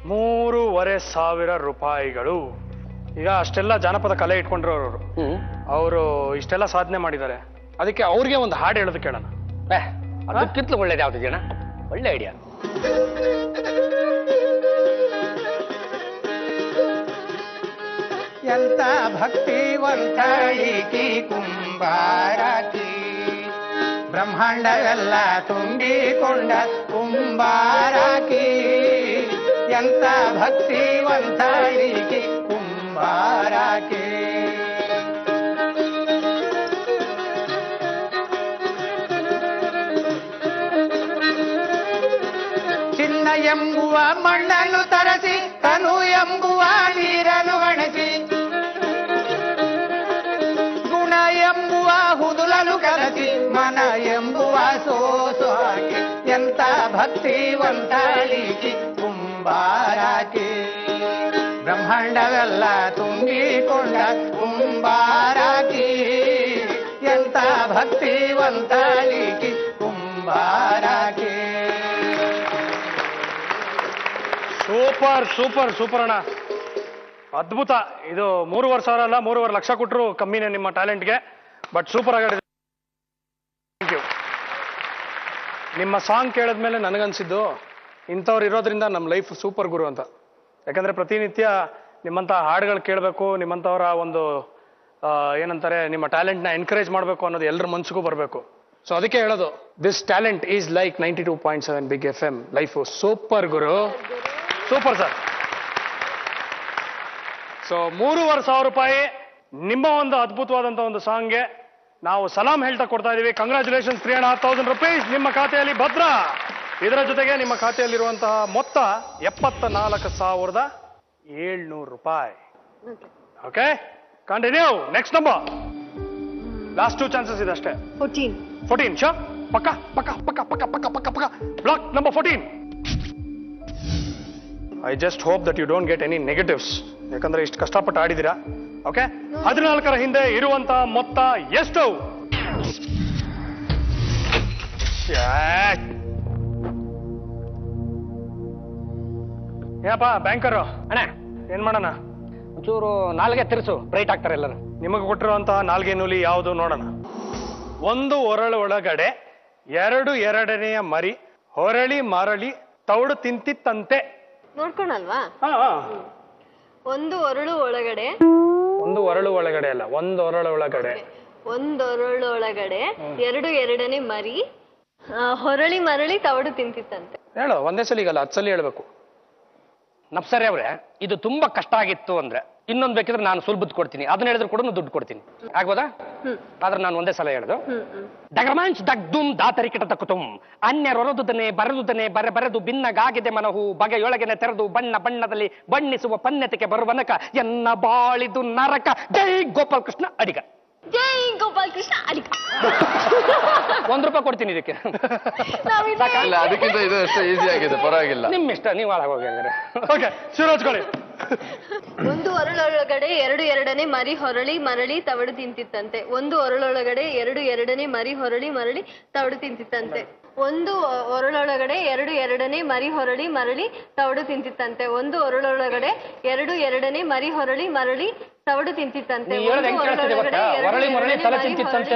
3,500 ರೂಪಾಯಿಗಳು. ಈಗ ಅಷ್ಟೆಲ್ಲ ಜಾನಪದ ಕಲೆ ಇಟ್ಕೊಂಡಿರೋರು ಅವರು ಇಷ್ಟೆಲ್ಲ ಸಾಧನೆ ಮಾಡಿದ್ದಾರೆ. ಅದಕ್ಕೆ ಅವ್ರಿಗೆ ಒಂದು ಹಾಡು ಹೇಳೋದು ಕೇಳೋಣ. ಅದಕ್ಕಿಂತಲೂ ಒಳ್ಳೇದು ಯಾವ್ದು ಜನ? ಒಳ್ಳೆ ಐಡಿಯಾ. ಎಂತ ಭಕ್ತಿವಂತಳಿಕಿ ಕುಂಬಾರಕಿ, ಬ್ರಹ್ಮಾಂಡವೆಲ್ಲ ತುಂಬಿಕೊಂಡ ಕುಂಬಾರಕಿ. ಎಂತ ಭಕ್ತಿವಂತಳಿಕಿ ಕುಂಬಾರಕಿ. ಚಿನ್ನ ಎಂಬುವ ಮಣ್ಣನ್ನು ತರಸಿ, ತನು ಎಂಬುವ ನೀರನ್ನು ಗಣಿಸಿ, ಗುಣ ಎಂಬುವ ಹುದುಲನ್ನು ಕಲಸಿ, ಮನ ಎಂಬುವ ಸೋಸು ಹಾಕಿ. ಎಂತ ಭಕ್ತಿವಂತಳಿಕಿ ಕುಂಬಾರಕಿ, ಬ್ರಹ್ಮಾಂಡವೆಲ್ಲ ತುಂಬಿಕೊಂಡ ಕುಂಬಾರಕಿ. ಎಂತ ಭಕ್ತಿವಂತಳಿಕಿ ಕುಂಬಾರಕಿ. ಸೂಪರ್ ಸೂಪರ್ ಸೂಪರ್ ಅಣ್ಣ, ಅದ್ಭುತ. ಇದು 3,500,000 ಅಲ್ಲ, 3,500,000 ಲಕ್ಷ ಕೊಟ್ಟರು ಕಮ್ಮಿನೇ ನಿಮ್ಮ ಟ್ಯಾಲೆಂಟ್ಗೆ. ಬಟ್ ಸೂಪರ್ ಆಗಿದೆ. Thank you. ನಿಮ್ಮ ಸಾಂಗ್ ಕೇಳಿದ್ಮೇಲೆ ನನಗನ್ಸಿದ್ದು ಇಂಥವ್ರು ಇರೋದ್ರಿಂದ ನಮ್ಮ ಲೈಫ್ ಸೂಪರ್ ಗುರು ಅಂತ. ಯಾಕಂದ್ರೆ ಪ್ರತಿನಿತ್ಯ ನಿಮ್ಮಂಥ ಹಾಡುಗಳು ಕೇಳಬೇಕು, ನಿಮ್ಮಂಥವರ ಒಂದು ಏನಂತಾರೆ, ನಿಮ್ಮ ಟ್ಯಾಲೆಂಟ್ನ ಎನ್ಕರೇಜ್ ಮಾಡಬೇಕು ಅನ್ನೋದು ಎಲ್ಲರ ಮನ್ಸಿಗೂ ಬರಬೇಕು. ಸೊ ಅದಕ್ಕೆ ಹೇಳೋದು, this talent is like 92.7 big FM. Life super ಗುರು, ಸೂಪರ್ ಸರ್. ಸೊ 3,500 ರೂಪಾಯಿ ನಿಮ್ಮ ಒಂದು ಅದ್ಭುತವಾದಂಥ ಒಂದು ಸಾಂಗ್ಗೆ ನಾವು ಸಲಾಂ ಹೇಳ್ತಾ ಕೊಡ್ತಾ ಇದೀವಿ. ಕಂಗ್ರ್ಯಾಚುಲೇಷನ್ಸ್, 3,500 ರೂಪೀಸ್ ನಿಮ್ಮ ಖಾತೆಯಲ್ಲಿ ಭದ್ರ. ಇದರ ಜೊತೆಗೆ ನಿಮ್ಮ ಖಾತೆಯಲ್ಲಿರುವಂತಹ ಮೊತ್ತ 74,700 ರೂಪಾಯಿ. Okay, continue. Next number, last 2 chances ಇದೆ ಅಷ್ಟೇ. 14 ಶೋರ್, ಪಕ್ಕ ಪಕ್ಕ ಪಕ್ಕ ಪಕ್ಕ ಪಕ್ಕ ಪಕ್ಕ ಪಕ್ಕ. Block number 14. I just hope that you don't get any negatives, ಯಾಕಂದ್ರೆ ಇಷ್ಟು ಕಷ್ಟಪಟ್ಟು ಆಡಿದ್ದೀರಾ. ಓಕೆ, 14ರ ಹಿಂದೆ ಇರುವಂತಹ ಮೊತ್ತ ಎಷ್ಟು? ಏನಪ್ಪ ಬ್ಯಾಂಕರು ಅಣ್ಣ, ಏನ್ ಮಾಡೋಣ? ಒಂಚೂರು ನಾಲ್ಗೆ ತಿರ್ಸು, ಬ್ರೈಟ್ ಆಗ್ತಾರೆ ಎಲ್ಲರೂ. ನಿಮಗೆ ಕೊಟ್ಟಿರುವಂತಹ ನಾಲ್ಗೆ ನೂಲಿ ಯಾವುದು ನೋಡೋಣ. 1 ಒರಳು ಒಳಗಡೆ 2 ಎರಡನೆಯ ಮರಿ, ಹೊರಳಿ ಮರಳಿ ತೌಡು ತಿಂತಿತ್ತಂತೆ. ನೋಡ್ಕೊಳಲ್ವಾ? 1 ಒರಳು ಒಳಗಡೆ, 1 ಒರಳು ಒಳಗಡೆ ಅಲ್ಲ, 1 ಒರಳು ಒಳಗಡೆ ಒಂದೊರಳೊಳಗಡೆ ಎರಡನೇ ಮರಿ ಹೊರಳಿ ಮರಳಿ ತವಡು ತಿಂತಿತ್ತಂತೆ. ಹೇಳು, ಒಂದೇ ಸಲ ಈಗಲ್ಲ 10 ಸಲ ಹೇಳ್ಬೇಕು. ನಪ್ಸರಿ ಅವ್ರೆ, ಇದು ತುಂಬಾ ಕಷ್ಟ ಆಗಿತ್ತು ಅಂದ್ರೆ ಇನ್ನೊಂದು ಬೇಕಿದ್ರೆ ನಾನು ಸುಲಭದ್ ಕೊಡ್ತೀನಿ, ಅದನ್ನ ಹೇಳಿದ್ರೆ ಕೂಡ ದುಡ್ಡು ಕೊಡ್ತೀನಿ, ಆಗ್ಬೋದಾ? ಆದ್ರೆ ನಾನು ಒಂದೇ ಸಲ ಹೇಳುದು. ಡಗರ್ಮಾಂಚ್ ದಗ್ದುಮ್ ದಾತರಿಕಿಟ ತಕ್ಕುತುಂ ಅನ್ಯರೊರದುದನೆ ಬರೆದುದನೆ ಬರೆದು ಭಿನ್ನಗಾಗಿದೆ ಮನಹು ಬಗೆಯೊಳಗೆನೆ ತೆರೆದು ಬಣ್ಣ ಬಣ್ಣದಲ್ಲಿ ಬಣ್ಣಿಸುವ ಪನ್ಯತೆಗೆ ಬರುವನಕ ಎನ್ನ ಬಾಳಿದು ನರಕ. ಜೈ ಗೋಪಾಲ್ ಕೃಷ್ಣ ಅಡಿಗ. ಜೈ ಗೋಪಾಲ್ ಕೃಷ್ಣ ಅಡಿಗ. ₹1 ಕೊಡ್ತೀನಿ ಇದಕ್ಕೆ. ಇಲ್ಲ, ಅದಕ್ಕಿಂತ ಇದು ಅಷ್ಟೇ ಈಸಿ ಆಗಿದೆ, ಪರವಾಗಿಲ್ಲ. ನಿಮ್ ಇಷ್ಟ, ನೀವು ಹಾಳಾಗೋಗಿ ಹಂಗಾರೆ. ಓಕೆ, ಶುರು ಹಚ್ಕೊಳ್ಳಿ. ಒಂದು ಒರಳೊಳಗಡೆ ಎರಡನೇ ಮರಿ ಹೊರಳಿ ಮರಳಿ ತವಡು ತಿಂತಿತ್ತಂತೆ. ಒಂದು ಒರಳೊಳಗಡೆ ಎರಡನೇ ಮರಿ ಹೊರಳಿ ಮರಳಿ ತವಡು ತಿಂತಿತ್ತಂತೆ. ಒಂದು ಒರಳೊಳಗಡೆ ಎರಡನೇ ಮರಿ ಹೊರಳಿ ಮರಳಿ ತವಡು ತಿಂತಿತ್ತಂತೆ. ಒಂದು ಒರಳೊಳಗಡೆ ಎರಡನೇ ಮರಿ ಹೊರಳಿ ಮರಳಿ ತವಡು ತಿಂತಿತ್ತಂತೆ.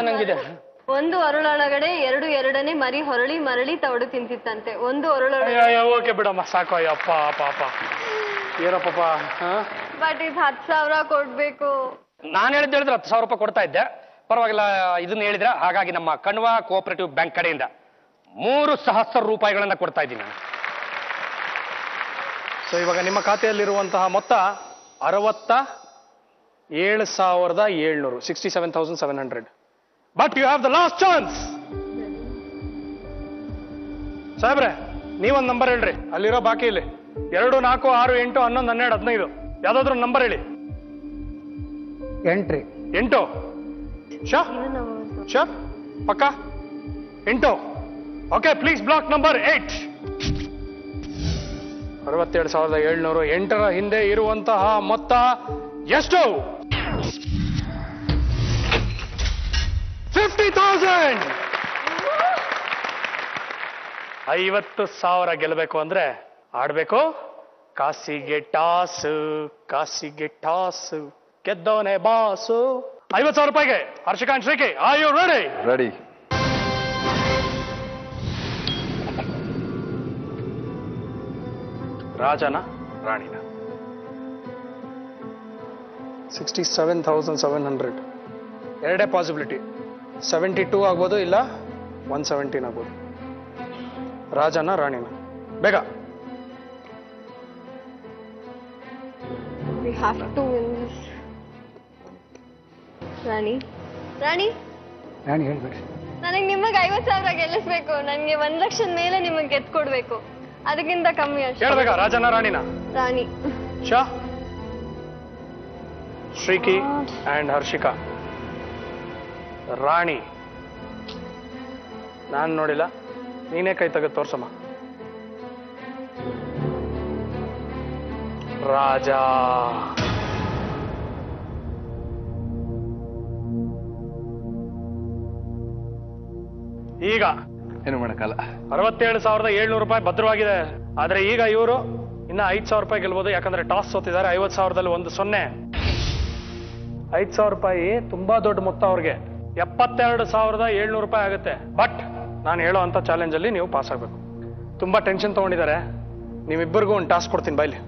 ಒಂದು ಒರಳೊಳಗಡೆ ಎರಡನೇ ಮರಿ ಹೊರಳಿ ಮರಳಿ ತವಡು ತಿಂತಿತ್ತಂತೆ. ಒಂದು ಒರಳೊಳಗಡೆ ಓಕೆ ಬಿಡಮ್ಮ, ಸಾಕು. ಅಯ್ಯಪ್ಪ ಪಾಪ, ಏನಪ್ಪ. ಬಟ್ ಇದು 10,000 ಕೊಡ್ಬೇಕು. ನಾನು ಹೇಳಿದ್ರೆ ₹10,000 ಕೊಡ್ತಾ ಇದ್ದೆ, ಪರವಾಗಿಲ್ಲ. ಇದನ್ನ ಹೇಳಿದ್ರೆ ಹಾಗಾಗಿ ನಮ್ಮ ಕಣ್ವಾ ಕೋಆಪರೇಟಿವ್ ಬ್ಯಾಂಕ್ ಕಡೆಯಿಂದ ₹3,000 ಕೊಡ್ತಾ ಇದ್ದೀನಿ. ಸೊ ಇವಾಗ ನಿಮ್ಮ ಖಾತೆಯಲ್ಲಿರುವಂತಹ ಮೊತ್ತ 67,700, 67,700. But you have the last chance. ಸಾಹೇಬ್ರೆ, ನೀವೊಂದು ನಂಬರ್ ಹೇಳ್ರಿ, ಅಲ್ಲಿರೋ ಬಾಕಿ ಇಲ್ಲಿ 2, 4, 6, 8, 11, 12, 15 ಯಾವ್ದಾದ್ರು ನಂಬರ್ ಹೇಳಿ. 8 ರೀ. 8 ಶೋರ್ ಪಕ್ಕ 8. Okay, please block number 8. 67,700. 8ರ ಹಿಂದೆ ಇರುವಂತಹ ಮೊತ್ತ ಎಷ್ಟು? 50,000. 50,000 ಗೆಲ್ಲಬೇಕು ಅಂದ್ರೆ ಆಡ್ಬೇಕು. ಕಾಸಿಗೆ ಟಾಸು, ಕಾಸಿಗೆ ಟಾಸು, ಗೆದ್ದವನೇ ಬಾಸು. 50,000 ರೂಪಾಯಿಗೆ Harshika and Shreeki, are you ready? Ready. ರಾಜನ ರಾಣಿನ? 67,700. ಎರಡೇ ಪಾಸಿಬಿಲಿಟಿ, 72 ಆಗ್ಬೋದು, ಇಲ್ಲ 117 ಆಗ್ಬೋದು. ರಾಜನ ರಾಣಿನ? ಬೇಗ. We have to win this. ರಾಣಿ ಹೇಳ್ಬೇಡ್ರಿ. ನನಗೆ ನಿಮಗೆ 50,000 ಗೆಲ್ಲಿಸ್ಬೇಕು. ನನಗೆ 1 ಲಕ್ಷದ ಮೇಲೆ ನಿಮಗೆ ಗೆದ್ಕೊಡ್ಬೇಕು. ಅದಕ್ಕಿಂತ ಕಮ್ಮಿ ಅಷ್ಟೇ. ಹೇಳ್ಬೇಕಾ? ರಾಜನ ರಾಣಿನ? ರಾಣಿ. ಶಾ, ಶ್ರೀಕಿ ಅಂಡ್ ಹರ್ಷಿಕಾ. ರಾಣಿ ನಾನು ನೋಡಿಲ್ಲ, ನೀನೇ ಕೈ ತೆಗೆದು ತೋರ್ಸಮ್ಮ. ರಾಜ. ಈಗ ಏನು ಮಾಡಕ್ಕಲ್ಲ. 67,700 ರೂಪಾಯಿ ಭದ್ರವಾಗಿದೆ. ಆದ್ರೆ ಈಗ ಇವರು ಇನ್ನ 5,000 ರೂಪಾಯಿ ಗೆಲ್ಬಹುದು, ಯಾಕಂದ್ರೆ ಟಾಸ್ ಸೋತಿದ್ದಾರೆ. 50,000ದಲ್ಲಿ 1 0. 5,000 ರೂಪಾಯಿ ತುಂಬಾ ದೊಡ್ಡ ಮೊತ್ತ ಅವ್ರಿಗೆ. 72,700 ರೂಪಾಯಿ ಆಗುತ್ತೆ. ಬಟ್ ನಾನು ಹೇಳೋ ಅಂತ ಚಾಲೆಂಜ್ ಅಲ್ಲಿ ನೀವು ಪಾಸ್ ಆಗ್ಬೇಕು. ತುಂಬಾ ಟೆನ್ಷನ್ ತಗೊಂಡಿದ್ದಾರೆ. ನೀವಿಬ್ಬರಿಗೂ ಒಂದು ಟಾಸ್ಕ್ ಕೊಡ್ತೀನಿ, ಬೈಲಿ.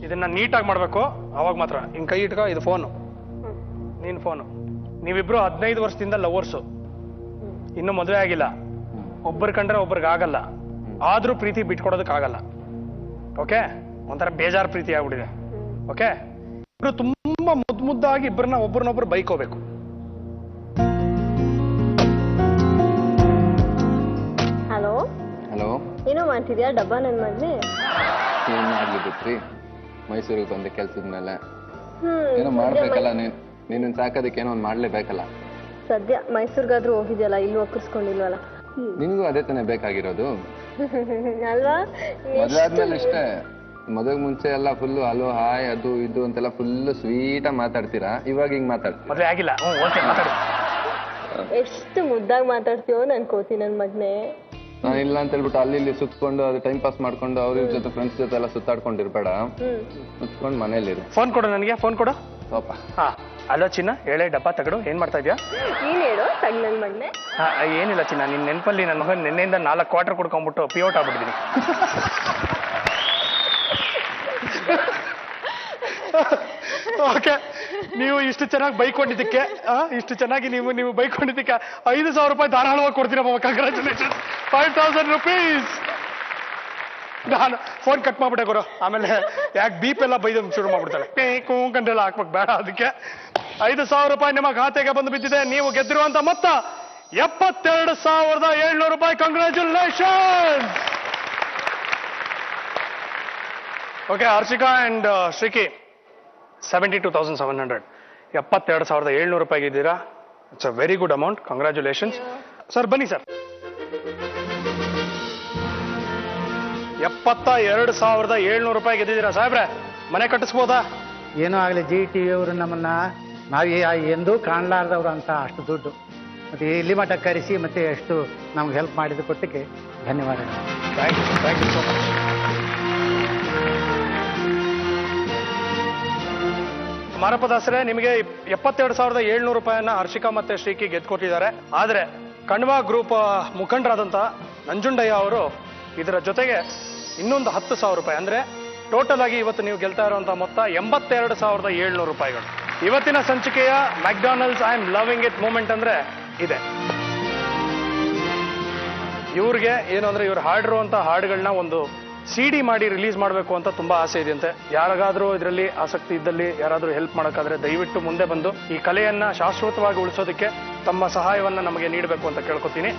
ಇದನ್ನ ನೀಟಾಗಿ ಮಾಡ್ಬೇಕು. ಅವಾಗ ಮಾತ್ರ ಹಿಂಗ್ ಕೈ ಇಟ್ಕೋ. ಇದು ಫೋನು, ನೀನ್ ಫೋನು. ನೀವಿಬ್ರು 15 ವರ್ಷದಿಂದ ಲವರ್ಸು, ಇನ್ನು ಮದುವೆ ಆಗಿಲ್ಲ. ಒಬ್ಬರು ಕಂಡ್ರೆ ಒಬ್ರಿಗೆ ಆಗಲ್ಲ, ಆದ್ರೂ ಪ್ರೀತಿ ಬಿಟ್ಕೊಡೋದಕ್ಕಾಗಲ್ಲ. ಓಕೆ, ಒಂಥರ ಬೇಜಾರು ಪ್ರೀತಿ ಆಗ್ಬಿಟ್ಟಿದೆ. ಓಕೆ, ಇಬ್ರು ತುಂಬಾ ಮುದ್ದಾಗಿ ಇಬ್ಬರನ್ನ ಒಬ್ಬರನ್ನೊಬ್ರು ಬೈಕೋಬೇಕು. ಹಲೋ ಹಲೋ, ಏನೋ ಮಾಡ್ತಿದ್ಯಾ? ಡಬ್ಬ ನನ್ ಮದ್ವೆ ಏನ್ ಮಾಡ್ಲಿ ಬಿಟ್ರಿ, ಮೈಸೂರಿಗೆ ಬಂದೆ ಕೆಲ್ಸದ ಮೇಲೆ. ಏನೋ ಮಾಡ್ಬೇಕಲ್ಲ, ನೀನ್ ಸಾಕೋದಕ್ಕೆ ಏನೋ ಒಂದ್ ಮಾಡ್ಲೇಬೇಕಲ್ಲ. ಸದ್ಯ ಮೈಸೂರ್ಗಾದ್ರೂ ಹೋಗಿದ್ಯಲ್ಲ, ಇಲ್ಲೂ ಒಕ್ಕರ್ಸ್ಕೊಂಡಿಲ್ವಲ್ಲ. ನಿನ್ಗೂ ಅದೇ ತಾನೇ ಬೇಕಾಗಿರೋದು ಅಲ್ವಾ? ಮದ್ವೆ ಆದ್ಮೇಲೆ ಇಷ್ಟೇ. ಮದುವೆಗೆ ಮುಂಚೆ ಎಲ್ಲ ಫುಲ್ ಹಲೋ ಹಾಯ್ ಅದು ಇದು ಅಂತೆಲ್ಲ ಫುಲ್ ಸ್ವೀಟ್ ಆಗಿ ಮಾತಾಡ್ತೀರಾ. ಇವಾಗ ಹಿಂಗ್ ಮಾತಾಡ್ತೀರಾ? ಮದುವೆ ಆಗಿಲ್ಲ, ಎಷ್ಟು ಮುದ್ದಾಗಿ ಮಾತಾಡ್ತೀವೋ ಅನ್ಕೋತೀನಿ ನನ್ ಮಗ್ನೆ. ನಾನು ಇಲ್ಲ ಅಂತ ಹೇಳ್ಬಿಟ್ಟು ಅಲ್ಲಿ ಇಲ್ಲಿ ಸುತ್ಕೊಂಡು ಅದು ಟೈಮ್ ಪಾಸ್ ಮಾಡ್ಕೊಂಡು ಅವ್ರ ಜೊತೆ ಫ್ರೆಂಡ್ಸ್ ಜೊತೆ ಎಲ್ಲ ಸುತ್ತಾಡ್ಕೊಂಡಿರ್ಬೇಡ. ಸುತ್ಕೊಂಡು ಮನೇಲಿರು. ಫೋನ್ ಕೊಡು ನನಗೆ, ಫೋನ್ ಕೊಡು. ಪಾಪ. ಹಾ, ಅಲೋ ಚಿನ್ನ, ಹೇಳೇ ಡಬ್ಬ ತಗಡು. ಏನ್ ಮಾಡ್ತಾ ಇದ್ಯಾ? ನೀನ್ ಹೇಳು ತಗ್ ನನ್ ಮಗ್ನೆ. ಏನಿಲ್ಲ ಚಿನ್ನ, ನಿನ್ ನೆನಪಲ್ಲಿ ನನ್ನ ಮಗನ್ ನಿನ್ನೆಯಿಂದ 4 ಕ್ವಾರ್ಟರ್ ಕುಡ್ಕೊಂಡ್ಬಿಟ್ಟು ಪಿಔಟ್ ಆಗ್ಬಿಟ್ಟಿದ್ದೀನಿ. ಓಕೆ, ನೀವು ಇಷ್ಟು ಚೆನ್ನಾಗಿ ಬೈಕೊಂಡಿದ್ದಕ್ಕೆ ಇಷ್ಟು ಚೆನ್ನಾಗಿ ನೀವು ಬೈಕೊಂಡಿದ್ದಕ್ಕೆ 5,000 ರೂಪಾಯಿ ಧಾರಾಳವಾಗಿ ಕೊಡ್ತೀರಮ್ಮ. Congratulation, 5,000 rupees. ನಾನು ಫೋನ್ ಕಟ್ ಮಾಡ್ಬಿಟ್ಟೆ ಗುರು, ಆಮೇಲೆ ಯಾಕೆ ಬೀಪ್ ಎಲ್ಲ ಬೈದ ಶುರು ಮಾಡ್ಬಿಡ್ತಾಳೆ. ಕೂಂಕಂಡೆಲ್ಲ ಹಾಕ್ಬೇಕು ಬೇಡ. ಅದಕ್ಕೆ 5,000 ರೂಪಾಯಿ ನಿಮ್ಮ ಖಾತೆಗೆ ಬಂದು ಬಿದ್ದಿದೆ. ನೀವು ಗೆದ್ದಿರುವಂತ ಮೊತ್ತ 72,700 ರೂಪಾಯಿ. Congratulation. Okay, Harshika and Sriki 72,700. 72,700 ರೂಪಾಯಿಗೆ ಇದ್ದೀರಾ. It's a very good amount. Congratulations sir. ಬನ್ನಿ ಸರ್. 72,700 ರೂಪಾಯಿ ಗೆದ್ದಿದ್ದೀರಾ ಸಾಹೇಬ್ರೆ. ಮನೆ ಕಟ್ಟಿಸ್ಬೋದಾ? ಏನೋ ಆಗಲಿ, GTV ಅವರು ನಮ್ಮನ್ನ ನಾವು ಎಂದೂ ಕಾಣಲಾರ್ದವ್ರು ಅಂತ ಅಷ್ಟು ದುಡ್ಡು ಮತ್ತೆ ಇಲ್ಲಿ ಮಠ ಕರೆಸಿ ಮತ್ತೆ ಎಷ್ಟು ನಮ್ಗೆ ಹೆಲ್ಪ್ ಮಾಡಿದ ಕೊಟ್ಟಕ್ಕೆ ಧನ್ಯವಾದಗಳು. Thank you so much. ಮಾರಪ್ಪದಾಸರೇ, ನಿಮಗೆ 72,700 ರೂಪಾಯಿಯನ್ನ ಹರ್ಷಿಕಾ ಮತ್ತೆ ಶ್ರೀಕಿ ಗೆದ್ಕೊಟ್ಟಿದ್ದಾರೆ. ಆದ್ರೆ ಕಣ್ವಾ ಗ್ರೂಪ್ ಮುಖಂಡರಾದಂತ ನಂಜುಂಡಯ್ಯ ಅವರು ಇದರ ಜೊತೆಗೆ ಇನ್ನೊಂದು 10,000 ರೂಪಾಯಿ, ಅಂದ್ರೆ ಟೋಟಲ್ ಆಗಿ ಇವತ್ತು ನೀವು ಗೆಲ್ತಾ ಇರುವಂತಹ ಮೊತ್ತ 82,700 ರೂಪಾಯಿಗಳು. ಇವತ್ತಿನ ಸಂಚಿಕೆಯ McDonald's I am loving it moment ಅಂದ್ರೆ ಇದೆ. ಇವ್ರಿಗೆ ಏನು ಅಂದ್ರೆ ಇವ್ರು ಹಾಡಿರುವಂತಹ ಹಾಡುಗಳನ್ನ ಒಂದು CD ಮಾಡಿ ರಿಲೀಸ್ ಮಾಡಬೇಕು ಅಂತ ತುಂಬಾ ಆಸೆ ಇದೆಯಂತೆ. ಯಾರಿಗಾದ್ರೂ ಇದರಲ್ಲಿ ಆಸಕ್ತಿ ಇದ್ದಲ್ಲಿ, ಯಾರಾದ್ರೂ ಹೆಲ್ಪ್ ಮಾಡೋಕ್ಕಾದ್ರೆ ದಯವಿಟ್ಟು ಮುಂದೆ ಬಂದು ಈ ಕಲೆಯನ್ನ ಶಾಶ್ವತವಾಗಿ ಉಳಿಸೋದಕ್ಕೆ ತಮ್ಮ ಸಹಾಯವನ್ನ ನಮಗೆ ನೀಡಬೇಕು ಅಂತ ಕೇಳ್ಕೊತೀನಿ.